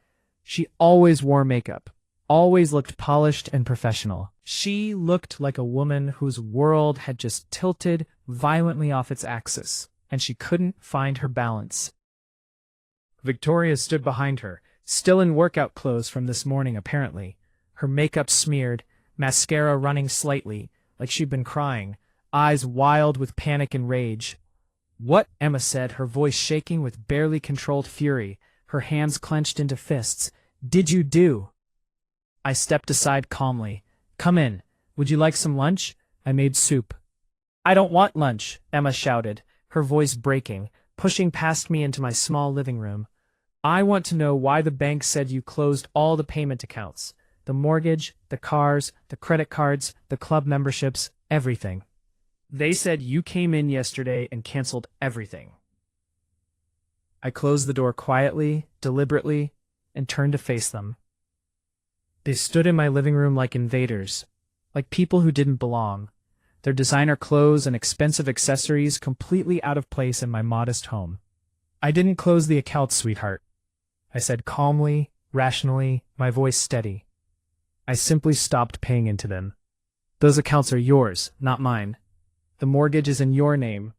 She always wore makeup, always looked polished and professional. She looked like a woman whose world had just tilted violently off its axis, and she couldn't find her balance. Victoria stood behind her, still in workout clothes from this morning apparently, her makeup smeared, mascara running slightly, like she'd been crying, eyes wild with panic and rage. "What?" Emma said, her voice shaking with barely controlled fury, her hands clenched into fists. "Did you do?" I stepped aside calmly. "Come in. Would you like some lunch? I made soup." "I don't want lunch," Emma shouted, her voice breaking, pushing past me into my small living room. "I want to know why the bank said you closed all the payment accounts. The mortgage, the cars, the credit cards, the club memberships, everything. They said you came in yesterday and canceled everything." I closed the door quietly, deliberately, and turned to face them. They stood in my living room like invaders, like people who didn't belong, their designer clothes and expensive accessories completely out of place in my modest home. "I didn't close the accounts, sweetheart," I said calmly, rationally, my voice steady. "I simply stopped paying into them. Those accounts are yours, not mine. The mortgage is in your name.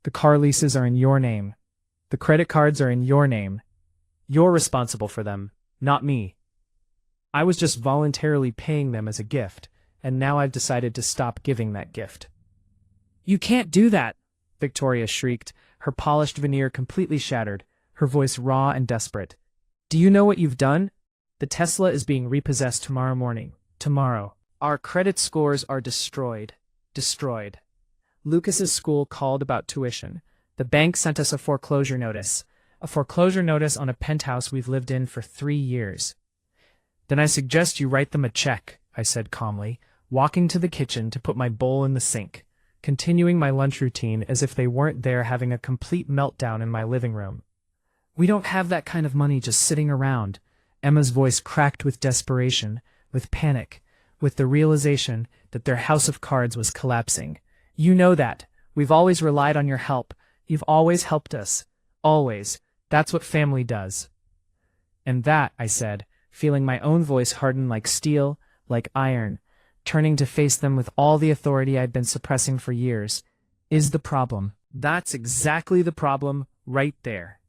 The car leases are in your name. The credit cards are in your name. You're responsible for them, not me. I was just voluntarily paying them as a gift, and now I've decided to stop giving that gift." "You can't do that," Victoria shrieked, her polished veneer completely shattered, her voice raw and desperate. "Do you know what you've done? The Tesla is being repossessed tomorrow morning. Tomorrow. Our credit scores are destroyed. Destroyed. Lucas's school called about tuition. The bank sent us a foreclosure notice. A foreclosure notice on a penthouse we've lived in for 3 years. Then I suggest you write them a check," I said calmly, walking to the kitchen to put my bowl in the sink, continuing my lunch routine as if they weren't there having a complete meltdown in my living room. "We don't have that kind of money just sitting around." Emma's voice cracked with desperation, with panic, with the realization that their house of cards was collapsing. "You know that. We've always relied on your help. You've always helped us. Always. That's what family does." "And that," I said, feeling my own voice harden like steel, like iron, turning to face them with all the authority I'd been suppressing for years, "is the problem. That's exactly the problem, right there."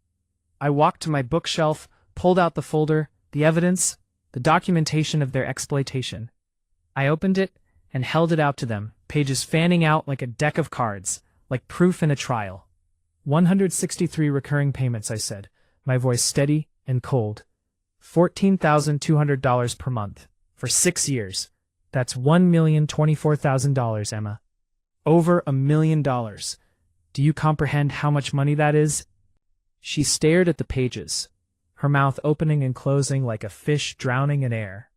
I walked to my bookshelf, pulled out the folder, the evidence, the documentation of their exploitation. I opened it and held it out to them, pages fanning out like a deck of cards, like proof in a trial. 163 recurring payments, I said, my voice steady and cold. $14,200 per month, for 6 years. That's $1,024,000, Emma. Over $1 million. Do you comprehend how much money that is? She stared at the pages, her mouth opening and closing like a fish drowning in air,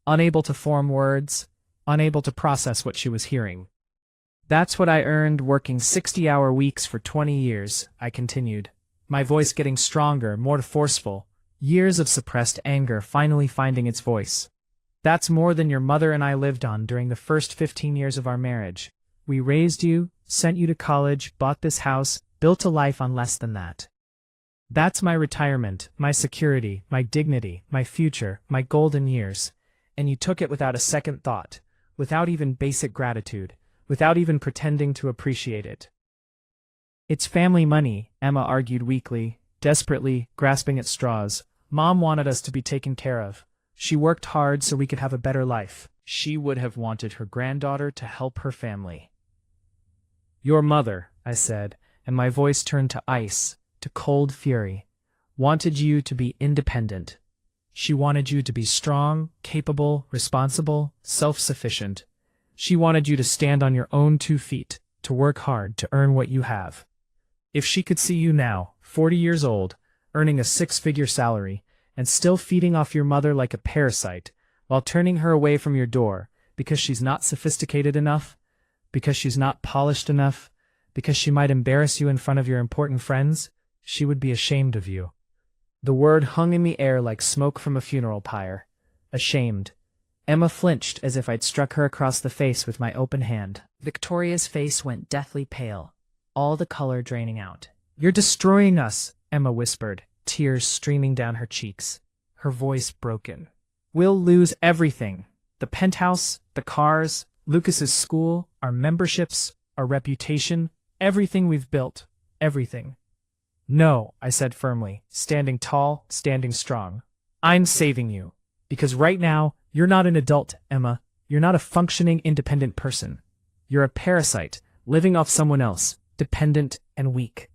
unable to form words, unable to process what she was hearing. "That's what I earned working 60-hour weeks for 20 years, I continued, my voice getting stronger, more forceful, years of suppressed anger finally finding its voice. "That's more than your mother and I lived on during the first 15 years of our marriage. We raised you, sent you to college, bought this house, built a life on less than that. That's my retirement, my security, my dignity, my future, my golden years. And you took it without a second thought, without even basic gratitude, without even pretending to appreciate it." "It's family money," Emma argued weakly, desperately, grasping at straws. "Mom wanted us to be taken care of. She worked hard so we could have a better life. She would have wanted her granddaughter to help her family." "Your mother," I said, and my voice turned to ice, to cold fury, "wanted you to be independent. She wanted you to be strong, capable, responsible, self-sufficient. She wanted you to stand on your own 2 feet, to work hard, to earn what you have. If she could see you now, 40 years old, earning a 6-figure salary, and still feeding off your mother like a parasite, while turning her away from your door, because she's not sophisticated enough, because she's not polished enough, because she might embarrass you in front of your important friends, she would be ashamed of you." The word hung in the air like smoke from a funeral pyre. Ashamed. Emma flinched as if I'd struck her across the face with my open hand. Victoria's face went deathly pale, all the color draining out. "You're destroying us," Emma whispered, tears streaming down her cheeks, her voice broken. We'll lose everything. The penthouse, the cars, Lucas's school, our memberships, our reputation, everything we've built. Everything. No, I said firmly, standing tall, standing strong. I'm saving you. Because right now, you're not an adult, Emma. You're not a functioning, independent person. You're a parasite, living off someone else, dependent and weak.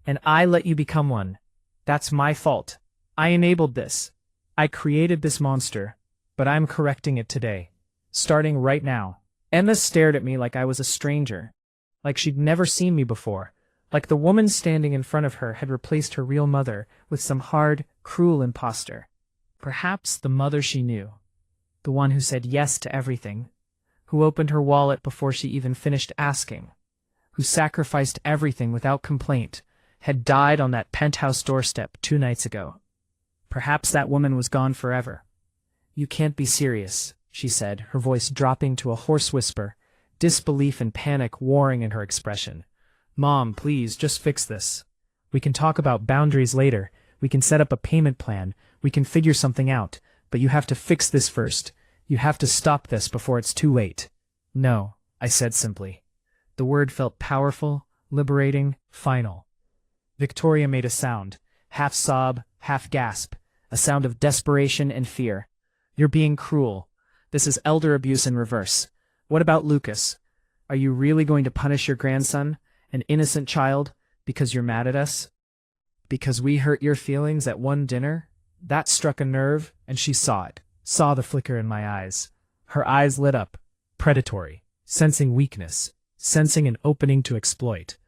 And I let you become one. That's my fault. I enabled this. I created this monster. But I'm correcting it today. Starting right now. Emma stared at me like I was a stranger. Like she'd never seen me before. Like the woman standing in front of her had replaced her real mother with some hard, cruel imposter. Perhaps the mother she knew. The one who said yes to everything. Who opened her wallet before she even finished asking. Who sacrificed everything without complaint, had died on that penthouse doorstep 2 nights ago. Perhaps that woman was gone forever. You can't be serious, she said, her voice dropping to a hoarse whisper, disbelief and panic warring in her expression. Mom, please, just fix this. We can talk about boundaries later. We can set up a payment plan. We can figure something out. But you have to fix this first. You have to stop this before it's too late. No, I said simply. The word felt powerful, liberating, final. Victoria made a sound, half sob, half gasp, a sound of desperation and fear. You're being cruel. This is elder abuse in reverse. What about Lucas? Are you really going to punish your grandson, an innocent child, because you're mad at us? Because we hurt your feelings at one dinner? That struck a nerve, and she saw it, saw the flicker in my eyes. Her eyes lit up, predatory, sensing weakness, sensing an opening to exploit.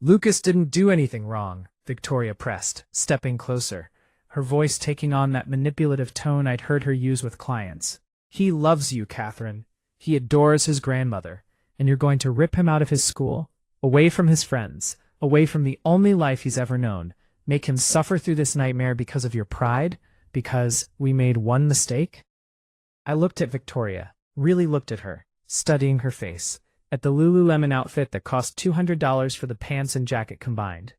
Lucas didn't do anything wrong, Victoria pressed, stepping closer, her voice taking on that manipulative tone I'd heard her use with clients. He loves you, Catherine. He adores his grandmother, and you're going to rip him out of his school, away from his friends, away from the only life he's ever known, make him suffer through this nightmare because of your pride, because we made one mistake? I looked at Victoria, really looked at her, studying her face, at the Lululemon outfit that cost $200 for the pants and jacket combined,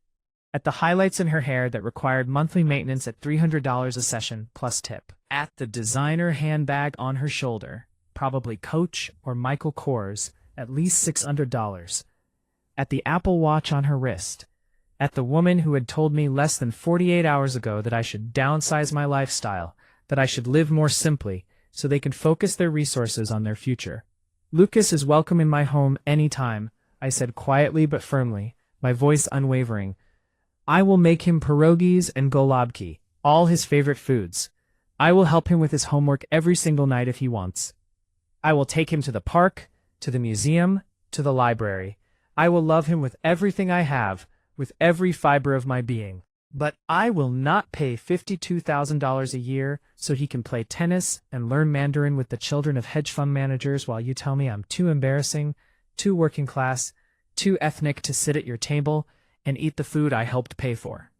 at the highlights in her hair that required monthly maintenance at $300 a session plus tip, at the designer handbag on her shoulder, probably Coach or Michael Kors, at least $600, at the Apple Watch on her wrist, at the woman who had told me less than 48 hours ago that I should downsize my lifestyle, that I should live more simply, so they could focus their resources on their future. Lucas is welcome in my home any time, I said quietly but firmly, my voice unwavering. I will make him pierogies and golubki, all his favorite foods. I will help him with his homework every single night if he wants. I will take him to the park, to the museum, to the library. I will love him with everything I have, with every fiber of my being. But I will not pay $52,000 a year so he can play tennis and learn Mandarin with the children of hedge fund managers while you tell me I'm too embarrassing, too working class, too ethnic to sit at your table and eat the food I helped pay for.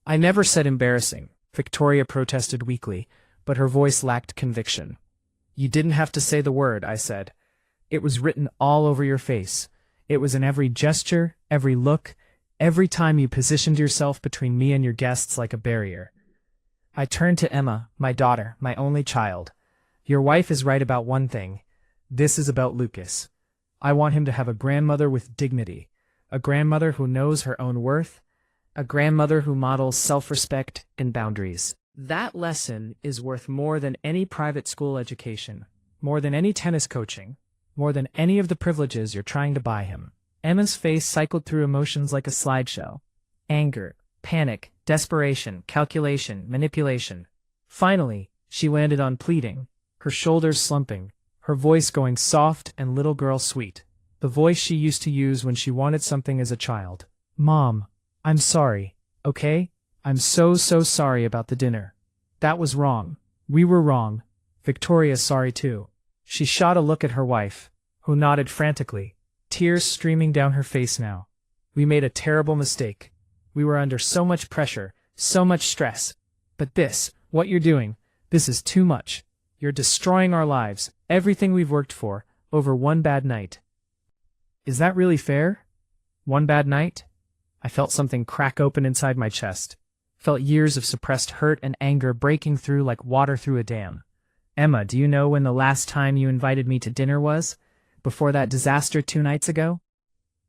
I never said embarrassing, Victoria protested weakly, but her voice lacked conviction. You didn't have to say the word, I said. It was written all over your face. It was in every gesture, every look, every time you positioned yourself between me and your guests like a barrier. I turned to Emma, my daughter, my only child. Your wife is right about one thing. This is about Lucas. I want him to have a grandmother with dignity, a grandmother who knows her own worth, a grandmother who models self-respect and boundaries. That lesson is worth more than any private school education, more than any tennis coaching, more than any of the privileges you're trying to buy him. Emma's face cycled through emotions like a slideshow. Anger, panic, desperation, calculation, manipulation. Finally, she landed on pleading, her shoulders slumping, her voice going soft and little girl sweet, the voice she used to use when she wanted something as a child. Mom, I'm sorry, okay? I'm so sorry about the dinner. That was wrong. We were wrong. Victoria's sorry too. She shot a look at her wife, who nodded frantically, tears streaming down her face now. We made a terrible mistake. We were under so much pressure, so much stress. But this, what you're doing, this is too much. You're destroying our lives, everything we've worked for, over one bad night. Is that really fair? One bad night? I felt something crack open inside my chest. Felt years of suppressed hurt and anger breaking through like water through a dam. Emma, do you know when the last time you invited me to dinner was? Before that disaster 2 nights ago?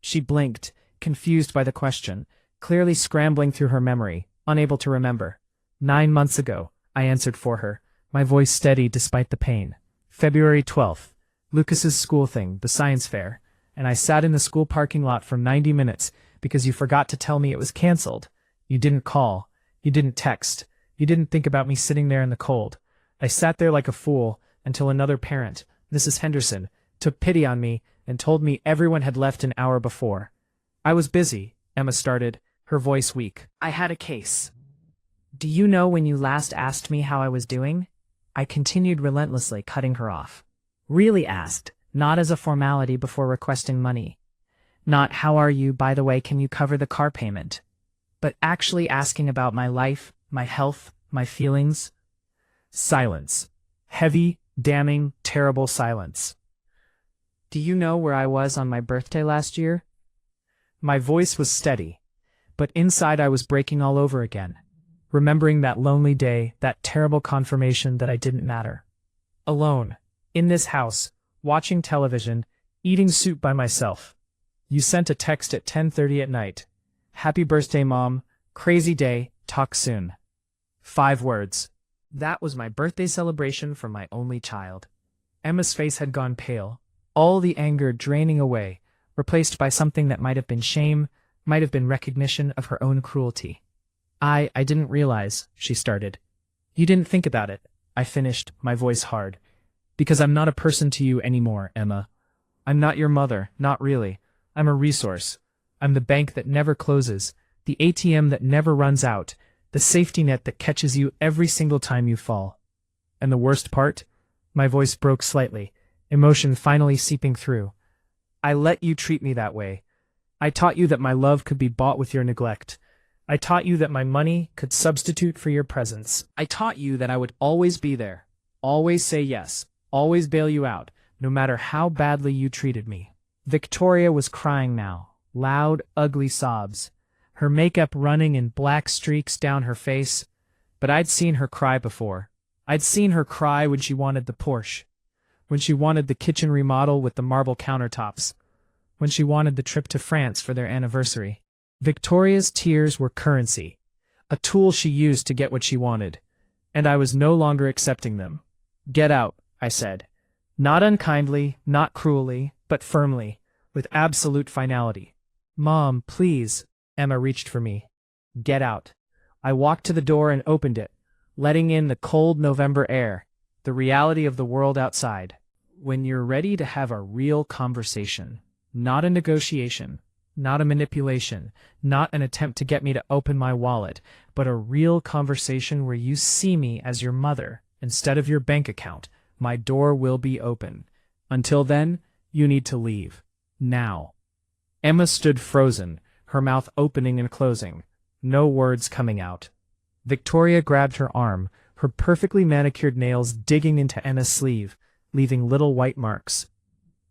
She blinked, confused by the question, clearly scrambling through her memory, unable to remember. 9 months ago, I answered for her, my voice steady despite the pain. February 12th. Lucas's school thing, the science fair, and I sat in the school parking lot for 90 minutes because you forgot to tell me it was canceled. You didn't call. You didn't text. You didn't think about me sitting there in the cold. I sat there like a fool until another parent, Mrs. Henderson, took pity on me and told me everyone had left an hour before. I was busy, Emma started, her voice weak. I had a case. Do you know when you last asked me how I was doing? I continued relentlessly, cutting her off. Really asked, not as a formality before requesting money. Not, how are you, by the way, can you cover the car payment? But actually asking about my life, my health, my feelings. Silence. Heavy, damning, terrible silence. Do you know where I was on my birthday last year? My voice was steady, but inside I was breaking all over again, remembering that lonely day, that terrible confirmation that I didn't matter. Alone, in this house, watching television, eating soup by myself. You sent a text at 10:30 at night. Happy birthday, Mom. Crazy day. Talk soon. 5 words. That was my birthday celebration for my only child. Emma's face had gone pale, all the anger draining away, replaced by something that might have been shame, might have been recognition of her own cruelty. I didn't realize, she started. You didn't think about it, I finished, my voice hard. Because I'm not a person to you anymore, Emma. I'm not your mother, not really. I'm a resource. I'm the bank that never closes, the ATM that never runs out, the safety net that catches you every single time you fall. And the worst part? My voice broke slightly, emotion finally seeping through. I let you treat me that way. I taught you that my love could be bought with your neglect. I taught you that my money could substitute for your presence. I taught you that I would always be there, always say yes, always bail you out, no matter how badly you treated me. Victoria was crying now, loud, ugly sobs, her makeup running in black streaks down her face. But I'd seen her cry before. I'd seen her cry when she wanted the Porsche, when she wanted the kitchen remodel with the marble countertops, when she wanted the trip to France for their anniversary. Victoria's tears were currency, a tool she used to get what she wanted, and I was no longer accepting them. Get out, I said. Not unkindly, not cruelly, but firmly, with absolute finality. Mom, please. Emma reached for me. Get out. I walked to the door and opened it, letting in the cold November air, the reality of the world outside. When you're ready to have a real conversation, not a negotiation, not a manipulation, not an attempt to get me to open my wallet, but a real conversation where you see me as your mother instead of your bank account, my door will be open. Until then, you need to leave. Now. Emma stood frozen, her mouth opening and closing, no words coming out. Victoria grabbed her arm, her perfectly manicured nails digging into Emma's sleeve, leaving little white marks.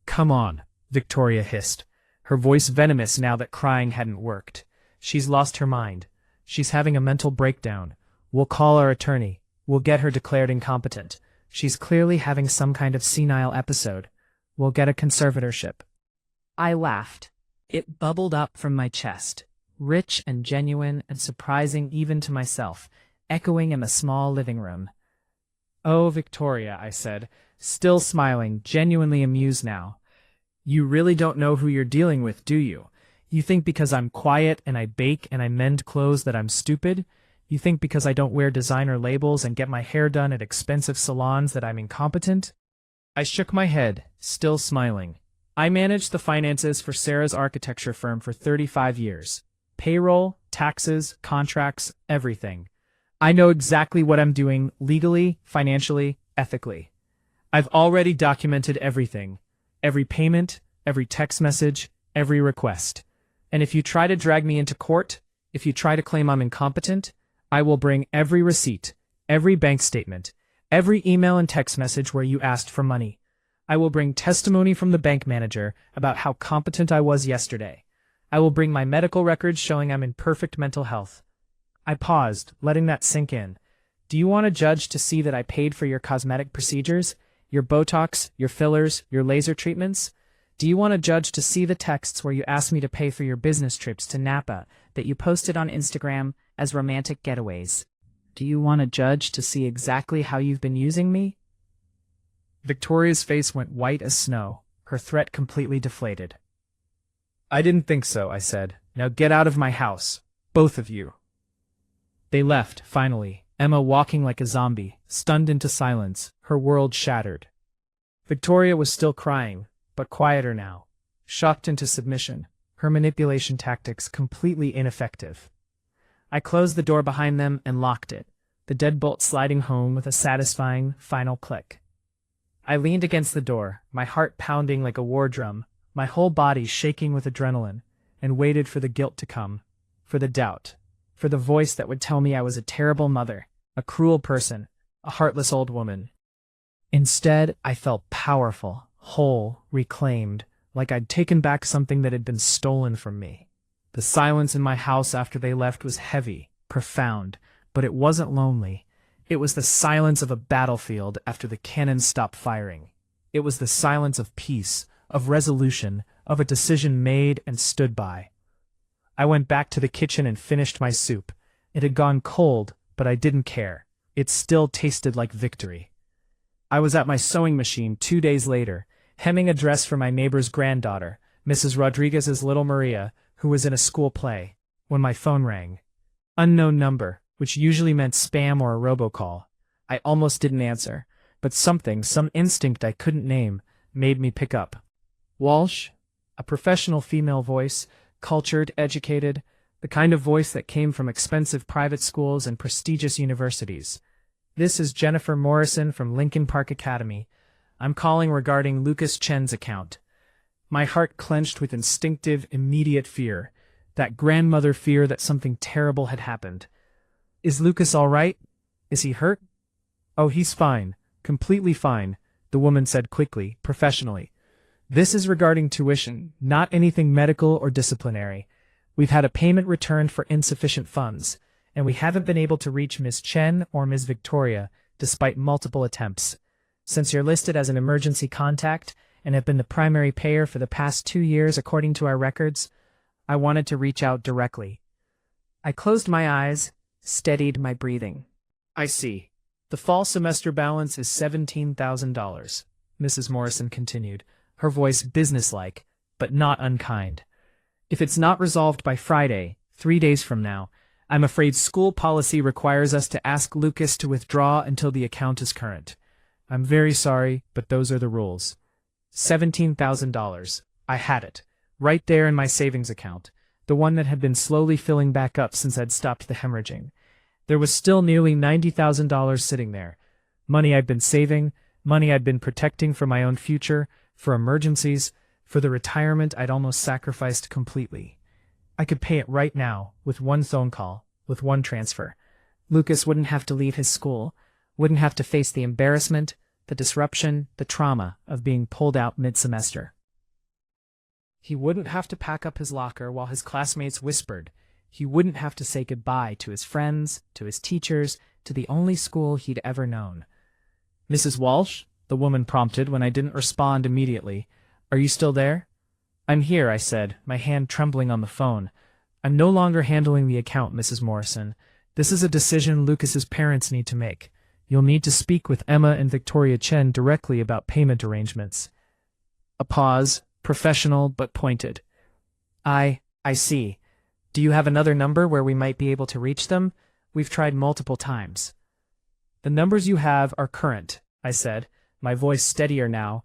Come on, Victoria hissed, her voice venomous now that crying hadn't worked. She's lost her mind. She's having a mental breakdown. We'll call our attorney. We'll get her declared incompetent. She's clearly having some kind of senile episode. We'll get a conservatorship. I laughed. It bubbled up from my chest, rich and genuine and surprising even to myself, echoing in the small living room. Oh, Victoria, I said, still smiling, genuinely amused now. You really don't know who you're dealing with, do you? You think because I'm quiet and I bake and I mend clothes that I'm stupid? You think because I don't wear designer labels and get my hair done at expensive salons that I'm incompetent? I shook my head, still smiling. I managed the finances for Sarah's architecture firm for 35 years. Payroll, taxes, contracts, everything. I know exactly what I'm doing legally, financially, ethically. I've already documented everything. Every payment, every text message, every request. And if you try to drag me into court, if you try to claim I'm incompetent, I will bring every receipt, every bank statement, every email and text message where you asked for money. I will bring testimony from the bank manager about how competent I was yesterday. I will bring my medical records showing I'm in perfect mental health. I paused, letting that sink in. Do Do you want a judge to see that I paid for your cosmetic procedures, your Botox, your fillers, your laser treatments? Do you want a judge to see the texts where you asked me to pay for your business trips to Napa that you posted on Instagram as romantic getaways? Do you want a judge to see exactly how you've been using me? Victoria's face went white as snow, her threat completely deflated. I didn't think so, I said. Now get out of my house, both of you. They left, finally, Emma walking like a zombie, stunned into silence, her world shattered. Victoria was still crying, but quieter now, shocked into submission, her manipulation tactics completely ineffective. I closed the door behind them and locked it, the deadbolt sliding home with a satisfying final click. I leaned against the door, my heart pounding like a war drum, my whole body shaking with adrenaline, and waited for the guilt to come, for the doubt, for the voice that would tell me I was a terrible mother, a cruel person, a heartless old woman. Instead, I felt powerful, whole, reclaimed, like I'd taken back something that had been stolen from me. The silence in my house after they left was heavy, profound, but it wasn't lonely. It was the silence of a battlefield after the cannons stopped firing. It was the silence of peace, of resolution, of a decision made and stood by. I went back to the kitchen and finished my soup. It had gone cold, but I didn't care. It still tasted like victory. I was at my sewing machine 2 days later, hemming a dress for my neighbor's granddaughter, Mrs. Rodriguez's little Maria, who was in a school play, when my phone rang. Unknown number, which usually meant spam or a robocall. I almost didn't answer, but something, some instinct I couldn't name, made me pick up. Walsh? A professional female voice, cultured, educated, the kind of voice that came from expensive private schools and prestigious universities. This is Jennifer Morrison from Lincoln Park Academy. I'm calling regarding Lucas Chen's account. My heart clenched with instinctive, immediate fear, that grandmother fear that something terrible had happened. Is Lucas all right? Is he hurt? Oh, he's fine, completely fine, the woman said quickly, professionally. This is regarding tuition, not anything medical or disciplinary. We've had a payment returned for insufficient funds, and we haven't been able to reach Miss Chen or Ms. Victoria, despite multiple attempts. Since you're listed as an emergency contact and have been the primary payer for the past 2 years according to our records, I wanted to reach out directly. I closed my eyes, steadied my breathing. I see. The fall semester balance is $17,000, Mrs. Morrison continued, her voice businesslike, but not unkind. If it's not resolved by Friday, 3 days from now, I'm afraid school policy requires us to ask Lucas to withdraw until the account is current. I'm very sorry, but those are the rules. $17,000. I had it, right there in my savings account, the one that had been slowly filling back up since I'd stopped the hemorrhaging. There was still nearly $90,000 sitting there. Money I'd been saving, money I'd been protecting for my own future, for emergencies, for the retirement I'd almost sacrificed completely. I could pay it right now, with one phone call, with one transfer. Lucas wouldn't have to leave his school, wouldn't have to face the embarrassment, the disruption, the trauma of being pulled out mid-semester. He wouldn't have to pack up his locker while his classmates whispered. He wouldn't have to say goodbye to his friends, to his teachers, to the only school he'd ever known. Mrs. Walsh? The woman prompted when I didn't respond immediately. Are you still there? I'm here, I said, my hand trembling on the phone. I'm no longer handling the account, Mrs. Morrison. This is a decision Lucas's parents need to make. You'll need to speak with Emma and Victoria Chen directly about payment arrangements. A pause, professional but pointed. I see. Do you have another number where we might be able to reach them? We've tried multiple times. The numbers you have are current, I said, my voice steadier now.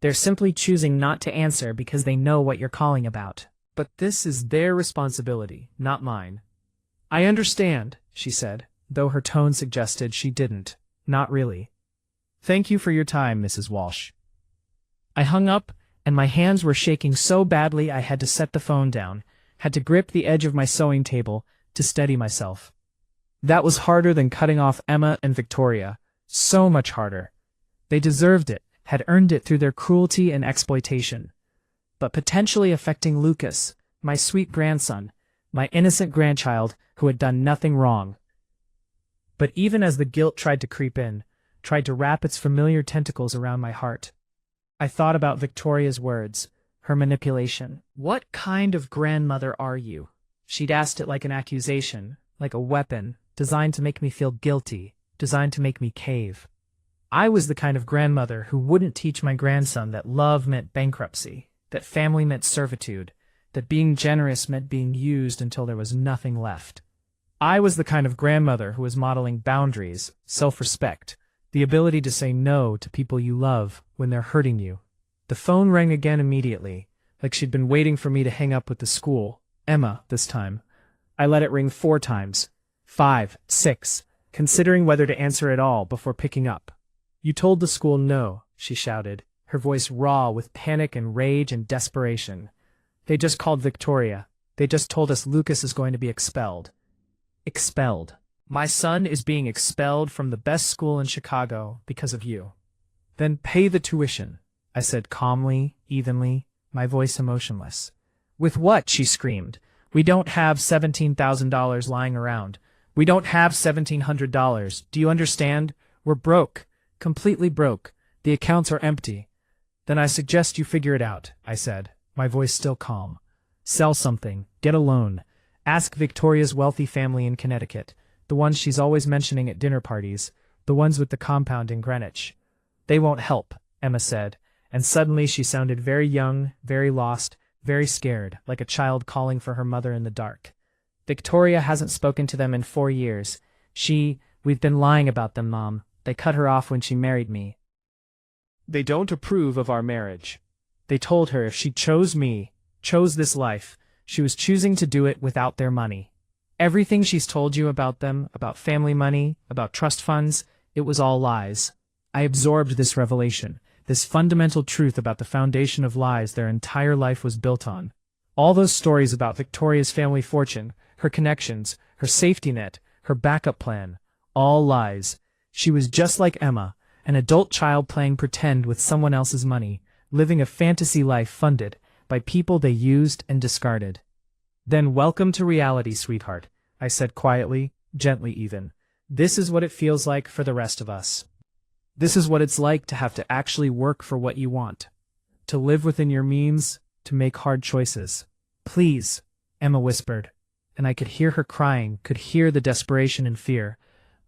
They're simply choosing not to answer because they know what you're calling about. But this is their responsibility, not mine. I understand, she said, though her tone suggested she didn't. Not really. Thank you for your time, Mrs. Walsh. I hung up, and my hands were shaking so badly I had to set the phone down, had to grip the edge of my sewing table to steady myself. That was harder than cutting off Emma and Victoria. So much harder. They deserved it, had earned it through their cruelty and exploitation. But potentially affecting Lucas, my sweet grandson, my innocent grandchild who had done nothing wrong. But even as the guilt tried to creep in, tried to wrap its familiar tentacles around my heart, I thought about Victoria's words, her manipulation. What kind of grandmother are you? She'd asked it like an accusation, like a weapon, designed to make me feel guilty, designed to make me cave. I was the kind of grandmother who wouldn't teach my grandson that love meant bankruptcy, that family meant servitude, that being generous meant being used until there was nothing left. I was the kind of grandmother who was modeling boundaries, self-respect, the ability to say no to people you love when they're hurting you. The phone rang again immediately, like she'd been waiting for me to hang up with the school. Emma, this time. I let it ring 4 times. 5, 6, considering whether to answer at all before picking up. You told the school no, she shouted, her voice raw with panic and rage and desperation. They just called Victoria. They just told us Lucas is going to be expelled. Expelled. My son is being expelled from the best school in Chicago because of you. Then pay the tuition, I said calmly, evenly, my voice emotionless. With what? She screamed. We don't have $17,000 lying around. We don't have $1,700. Do you understand? We're broke. Completely broke. The accounts are empty. Then I suggest you figure it out, I said, my voice still calm. Sell something. Get a loan. Ask Victoria's wealthy family in Connecticut, the ones she's always mentioning at dinner parties, the ones with the compound in Greenwich. They won't help, Emma said, and suddenly she sounded very young, very lost, very scared, like a child calling for her mother in the dark. Victoria hasn't spoken to them in 4 years. We've been lying about them, Mom. They cut her off when she married me. They don't approve of our marriage. They told her if she chose me, chose this life, she was choosing to do it without their money. Everything she's told you about them, about family money, about trust funds, it was all lies. I absorbed this revelation, this fundamental truth about the foundation of lies their entire life was built on. All those stories about Victoria's family fortune, her connections, her safety net, her backup plan, all lies. She was just like Emma, an adult child playing pretend with someone else's money, living a fantasy life funded by people they used and discarded. Then welcome to reality, sweetheart, I said quietly, gently even. This is what it feels like for the rest of us. This is what it's like to have to actually work for what you want, to live within your means, to make hard choices. Please, Emma whispered, and I could hear her crying, could hear the desperation and fear.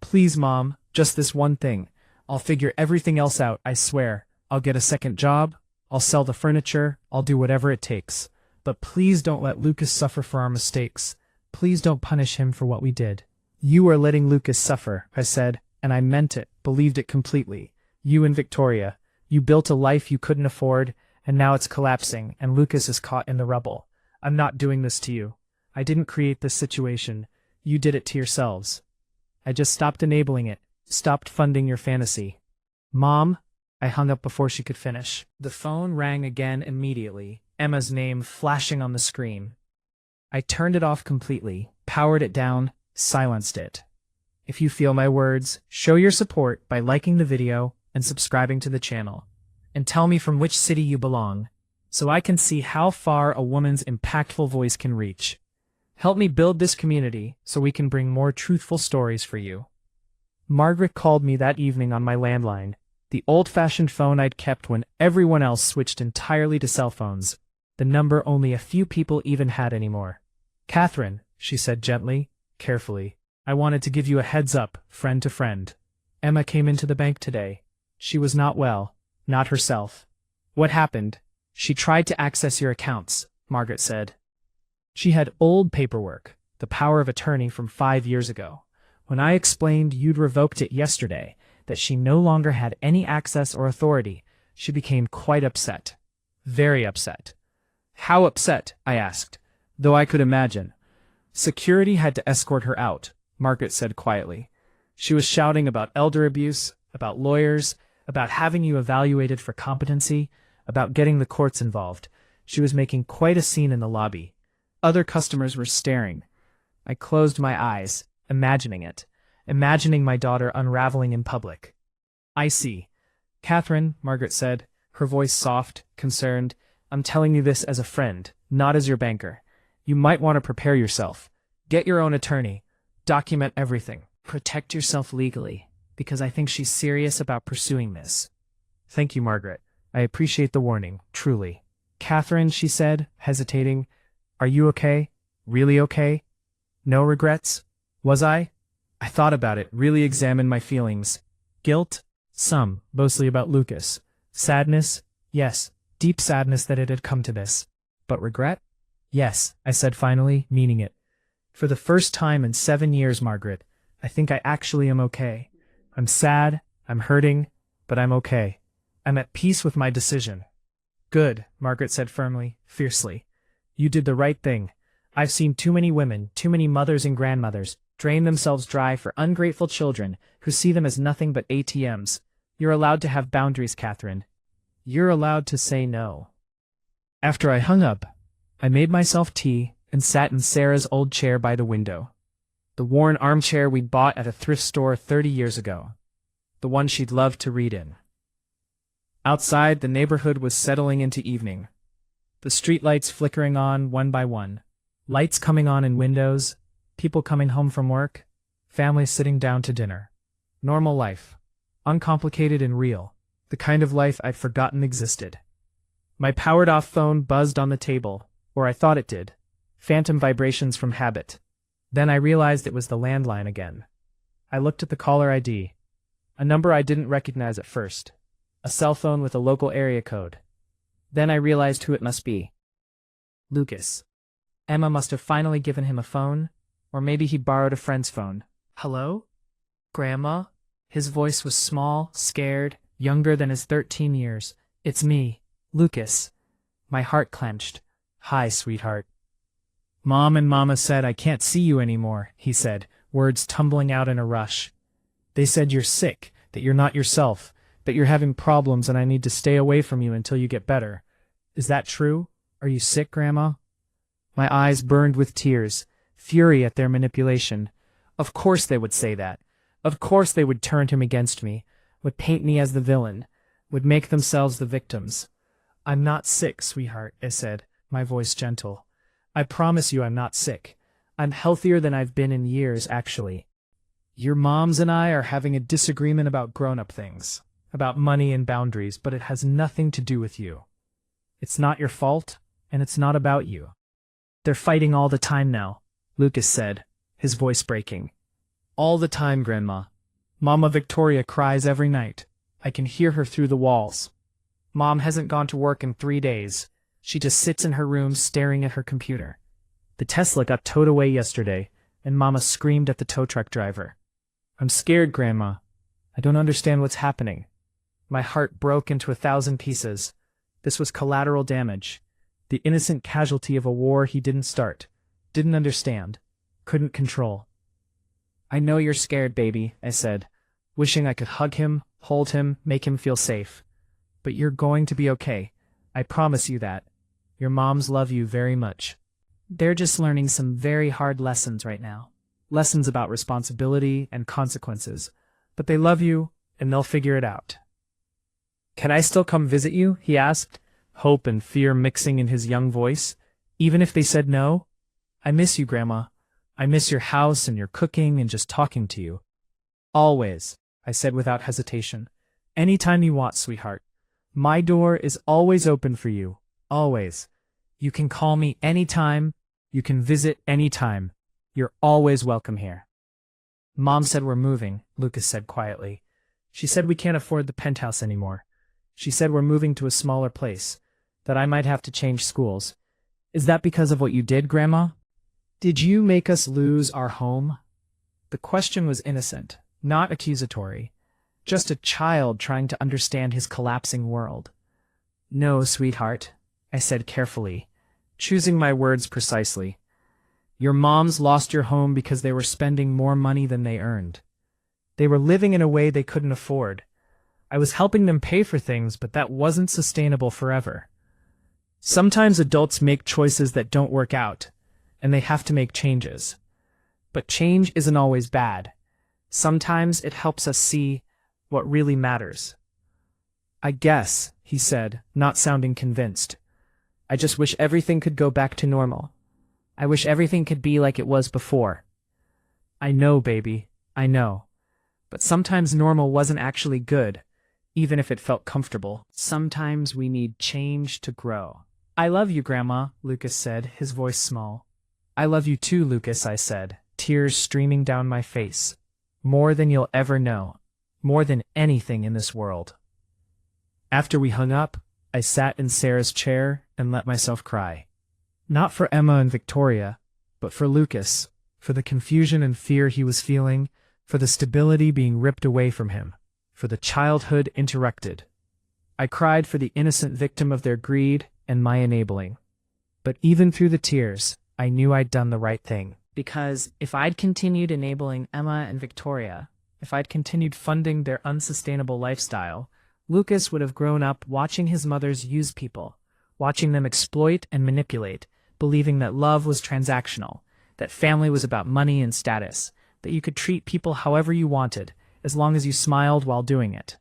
Please, Mom, just this one thing. I'll figure everything else out, I swear. I'll get a second job, I'll sell the furniture, I'll do whatever it takes. But please don't let Lucas suffer for our mistakes. Please don't punish him for what we did. You are letting Lucas suffer, I said, and I meant it, believed it completely. You and Victoria. You built a life you couldn't afford, and now it's collapsing, and Lucas is caught in the rubble. I'm not doing this to you. I didn't create this situation. You did it to yourselves. I just stopped enabling it, stopped funding your fantasy. Mom, I hung up before she could finish. The phone rang again immediately, Emma's name flashing on the screen. I turned it off completely, powered it down, silenced it. If you feel my words, show your support by liking the video and subscribing to the channel. And tell me from which city you belong, so I can see how far a woman's impactful voice can reach. Help me build this community so we can bring more truthful stories for you. Margaret called me that evening on my landline, the old-fashioned phone I'd kept when everyone else switched entirely to cell phones, the number only a few people even had anymore. Catherine, she said gently, carefully, I wanted to give you a heads up, friend to friend. Emma came into the bank today. She was not well, not herself. What happened? She tried to access your accounts, Margaret said. She had old paperwork, the power of attorney from 5 years ago. When I explained you'd revoked it yesterday, that she no longer had any access or authority, she became quite upset. Very upset. How upset? I asked, though I could imagine. Security had to escort her out, Margaret said quietly. She was shouting about elder abuse, about lawyers, about having you evaluated for competency, about getting the courts involved. She was making quite a scene in the lobby. Other customers were staring. I closed my eyes, imagining it, imagining my daughter unraveling in public. I see. Catherine, Margaret said, her voice soft, concerned, I'm telling you this as a friend, not as your banker. You might want to prepare yourself. Get your own attorney. Document everything. Protect yourself legally, because I think she's serious about pursuing this. Thank you, Margaret. I appreciate the warning, truly. Catherine, she said, hesitating, are you okay? Really okay? No regrets? Was I? I thought about it, really examined my feelings. Guilt? Some, mostly about Lucas. Sadness? Yes, deep sadness that it had come to this. But regret? Yes, I said finally, meaning it. For the first time in 7 years, Margaret, I think I actually am okay. I'm sad, I'm hurting, but I'm okay. I'm at peace with my decision. Good, Margaret said firmly, fiercely. You did the right thing. I've seen too many women, too many mothers and grandmothers, drain themselves dry for ungrateful children who see them as nothing but ATMs. You're allowed to have boundaries, Catherine. You're allowed to say no. After I hung up, I made myself tea and sat in Sarah's old chair by the window. The worn armchair we'd bought at a thrift store 30 years ago. The one she'd loved to read in. Outside, the neighborhood was settling into evening. The streetlights flickering on one by one. Lights coming on in windows, people coming home from work, families sitting down to dinner. Normal life. Uncomplicated and real. The kind of life I'd forgotten existed. My powered-off phone buzzed on the table, or I thought it did. Phantom vibrations from habit. Then I realized it was the landline again. I looked at the caller ID. A number I didn't recognize at first. A cell phone with a local area code. Then I realized who it must be. Lucas. Emma must have finally given him a phone, or maybe he borrowed a friend's phone. Hello? Grandma? His voice was small, scared, younger than his 13 years. It's me, Lucas. My heart clenched. Hi, sweetheart. Mom and Mama said I can't see you anymore, he said, words tumbling out in a rush. They said you're sick, that you're not yourself, that you're having problems and I need to stay away from you until you get better. Is that true? Are you sick, Grandma? My eyes burned with tears, fury at their manipulation. Of course they would say that. Of course they would turn him against me, would paint me as the villain, would make themselves the victims. I'm not sick, sweetheart, I said, my voice gentle. I promise you I'm not sick. I'm healthier than I've been in years, actually. Your moms and I are having a disagreement about grown-up things, about money and boundaries, but it has nothing to do with you. It's not your fault, and it's not about you. They're fighting all the time now, Lucas said, his voice breaking. All the time, Grandma. Mama Victoria cries every night. I can hear her through the walls. Mom hasn't gone to work in 3 days. She just sits in her room staring at her computer. The Tesla got towed away yesterday, and Mama screamed at the tow truck driver. I'm scared, Grandma. I don't understand what's happening. My heart broke into 1,000 pieces. This was collateral damage. The innocent casualty of a war he didn't start, didn't understand, couldn't control. I know you're scared, baby, I said, wishing I could hug him, hold him, make him feel safe. But you're going to be okay. I promise you that. Your moms love you very much. They're just learning some very hard lessons right now. Lessons about responsibility and consequences. But they love you, and they'll figure it out. Can I still come visit you? He asked, hope and fear mixing in his young voice. Even if they said no? I miss you, Grandma. I miss your house and your cooking and just talking to you. Always, I said without hesitation. Anytime you want, sweetheart. My door is always open for you. Always. You can call me anytime. You can visit anytime. You're always welcome here. Mom said we're moving, Lucas said quietly. She said we can't afford the penthouse anymore. She said we're moving to a smaller place, that I might have to change schools. Is that because of what you did, Grandma? Did you make us lose our home? The question was innocent, not accusatory. Just a child trying to understand his collapsing world. No, sweetheart, I said carefully, choosing my words precisely. Your moms lost your home because they were spending more money than they earned. They were living in a way they couldn't afford. I was helping them pay for things, but that wasn't sustainable forever. Sometimes adults make choices that don't work out, and they have to make changes. But change isn't always bad. Sometimes it helps us see what really matters. I guess, he said, not sounding convinced. I just wish everything could go back to normal. I wish everything could be like it was before. I know, baby. I know. But sometimes normal wasn't actually good, even if it felt comfortable. Sometimes we need change to grow. I love you, Grandma, Lucas said, his voice small. I love you too, Lucas, I said, tears streaming down my face. More than you'll ever know. More than anything in this world. After we hung up, I sat in Sarah's chair and let myself cry. Not for Emma and Victoria, but for Lucas, for the confusion and fear he was feeling, for the stability being ripped away from him, for the childhood interrupted. I cried for the innocent victim of their greed and my enabling. But even through the tears, I knew I'd done the right thing. Because if I'd continued enabling Emma and Victoria, if I'd continued funding their unsustainable lifestyle, Lucas would have grown up watching his mothers use people, watching them exploit and manipulate, believing that love was transactional, that family was about money and status, that you could treat people however you wanted, as long as you smiled while doing it.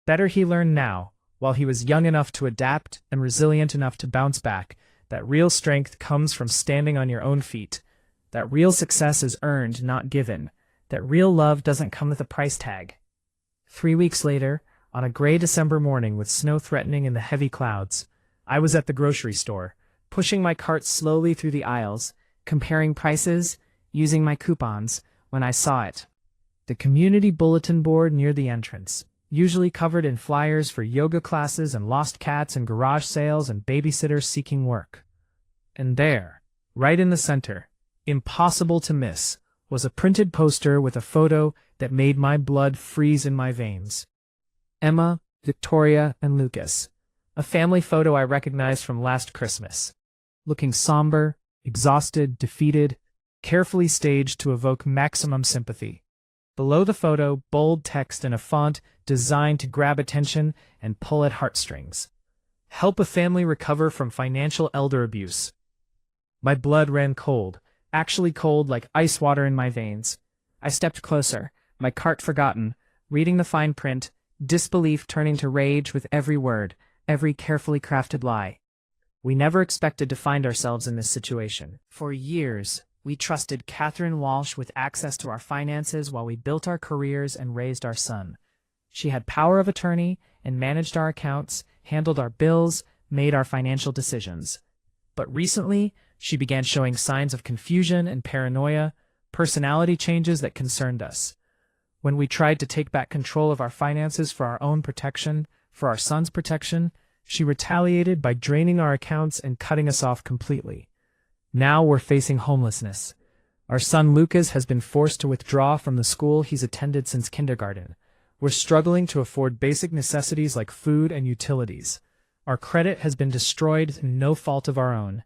Better he learned now, while he was young enough to adapt and resilient enough to bounce back, that real strength comes from standing on your own feet, that real success is earned, not given, that real love doesn't come with a price tag. 3 weeks later, on a gray December morning with snow threatening in the heavy clouds, I was at the grocery store, pushing my cart slowly through the aisles, comparing prices, using my coupons, when I saw it. The community bulletin board near the entrance, usually covered in flyers for yoga classes and lost cats and garage sales and babysitters seeking work. And there, right in the center, impossible to miss, was a printed poster with a photo that made my blood freeze in my veins. Emma, Victoria, and Lucas. A family photo I recognized from last Christmas. Looking somber, exhausted, defeated, carefully staged to evoke maximum sympathy. Below the photo, bold text in a font designed to grab attention and pull at heartstrings. Help a family recover from financial elder abuse. My blood ran cold, actually cold like ice water in my veins. I stepped closer, my cart forgotten, reading the fine print, disbelief turning to rage with every word, every carefully crafted lie. We never expected to find ourselves in this situation. For years, we trusted Catherine Walsh with access to our finances while we built our careers and raised our son. She had power of attorney and managed our accounts, handled our bills, made our financial decisions. But recently, she began showing signs of confusion and paranoia, personality changes that concerned us. When we tried to take back control of our finances for our own protection, for our son's protection, she retaliated by draining our accounts and cutting us off completely. Now we're facing homelessness. Our son Lucas has been forced to withdraw from the school he's attended since kindergarten. We're struggling to afford basic necessities like food and utilities. Our credit has been destroyed through no fault of our own.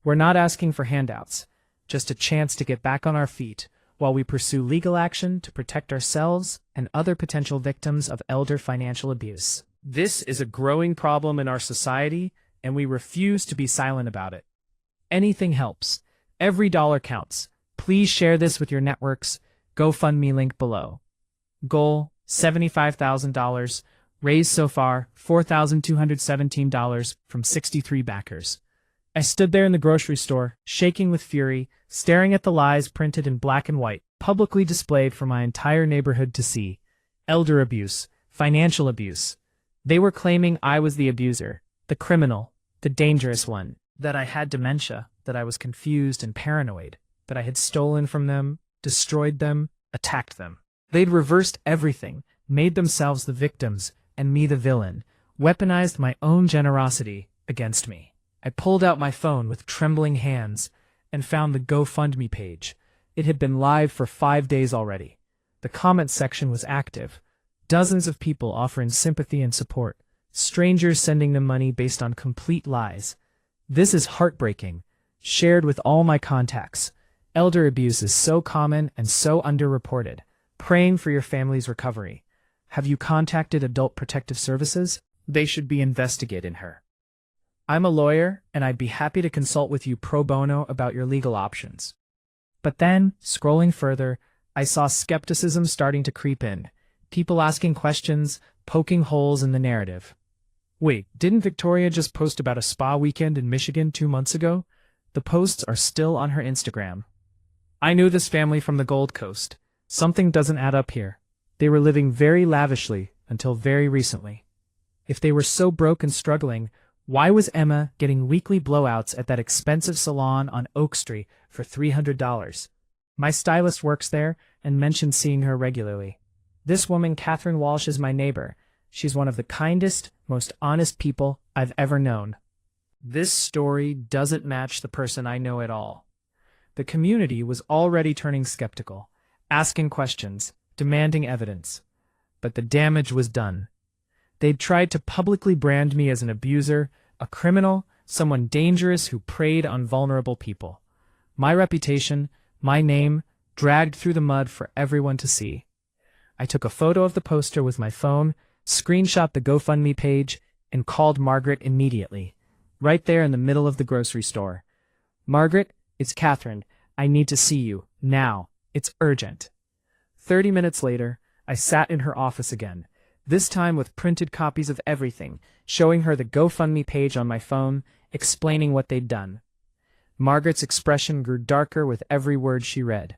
We're not asking for handouts, just a chance to get back on our feet, while we pursue legal action to protect ourselves and other potential victims of elder financial abuse. This is a growing problem in our society, and we refuse to be silent about it. Anything helps. Every dollar counts. Please share this with your networks. GoFundMe link below. Goal, $75,000. Raised so far, $4,217 from 63 backers. I stood there in the grocery store, shaking with fury, staring at the lies printed in black and white, publicly displayed for my entire neighborhood to see. Elder abuse, financial abuse. They were claiming I was the abuser, the criminal, the dangerous one, that I had dementia, that I was confused and paranoid, that I had stolen from them, destroyed them, attacked them. They'd reversed everything, made themselves the victims, and me the villain, weaponized my own generosity against me. I pulled out my phone with trembling hands and found the GoFundMe page. It had been live for 5 days already. The comments section was active. Dozens of people offering sympathy and support. Strangers sending them money based on complete lies. This is heartbreaking. Shared with all my contacts. Elder abuse is so common and so underreported. Praying for your family's recovery. Have you contacted Adult Protective Services? They should be investigating her. I'm a lawyer, and I'd be happy to consult with you pro bono about your legal options. But then, scrolling further, I saw skepticism starting to creep in. People asking questions, poking holes in the narrative. Wait, didn't Victoria just post about a spa weekend in Michigan 2 months ago? The posts are still on her Instagram. I knew this family from the Gold Coast. Something doesn't add up here. They were living very lavishly until very recently. If they were so broke and struggling, why was Emma getting weekly blowouts at that expensive salon on Oak Street for $300? My stylist works there and mentioned seeing her regularly. This woman, Catherine Walsh, is my neighbor. She's one of the kindest, most honest people I've ever known. This story doesn't match the person I know at all. The community was already turning skeptical, asking questions, demanding evidence. But the damage was done. They'd tried to publicly brand me as an abuser, a criminal, someone dangerous who preyed on vulnerable people. My reputation, my name, dragged through the mud for everyone to see. I took a photo of the poster with my phone, screenshot the GoFundMe page, and called Margaret immediately, right there in the middle of the grocery store. "Margaret, it's Catherine. I need to see you, now. It's urgent." 30 minutes later, I sat in her office again, this time with printed copies of everything, showing her the GoFundMe page on my phone, explaining what they'd done. Margaret's expression grew darker with every word she read.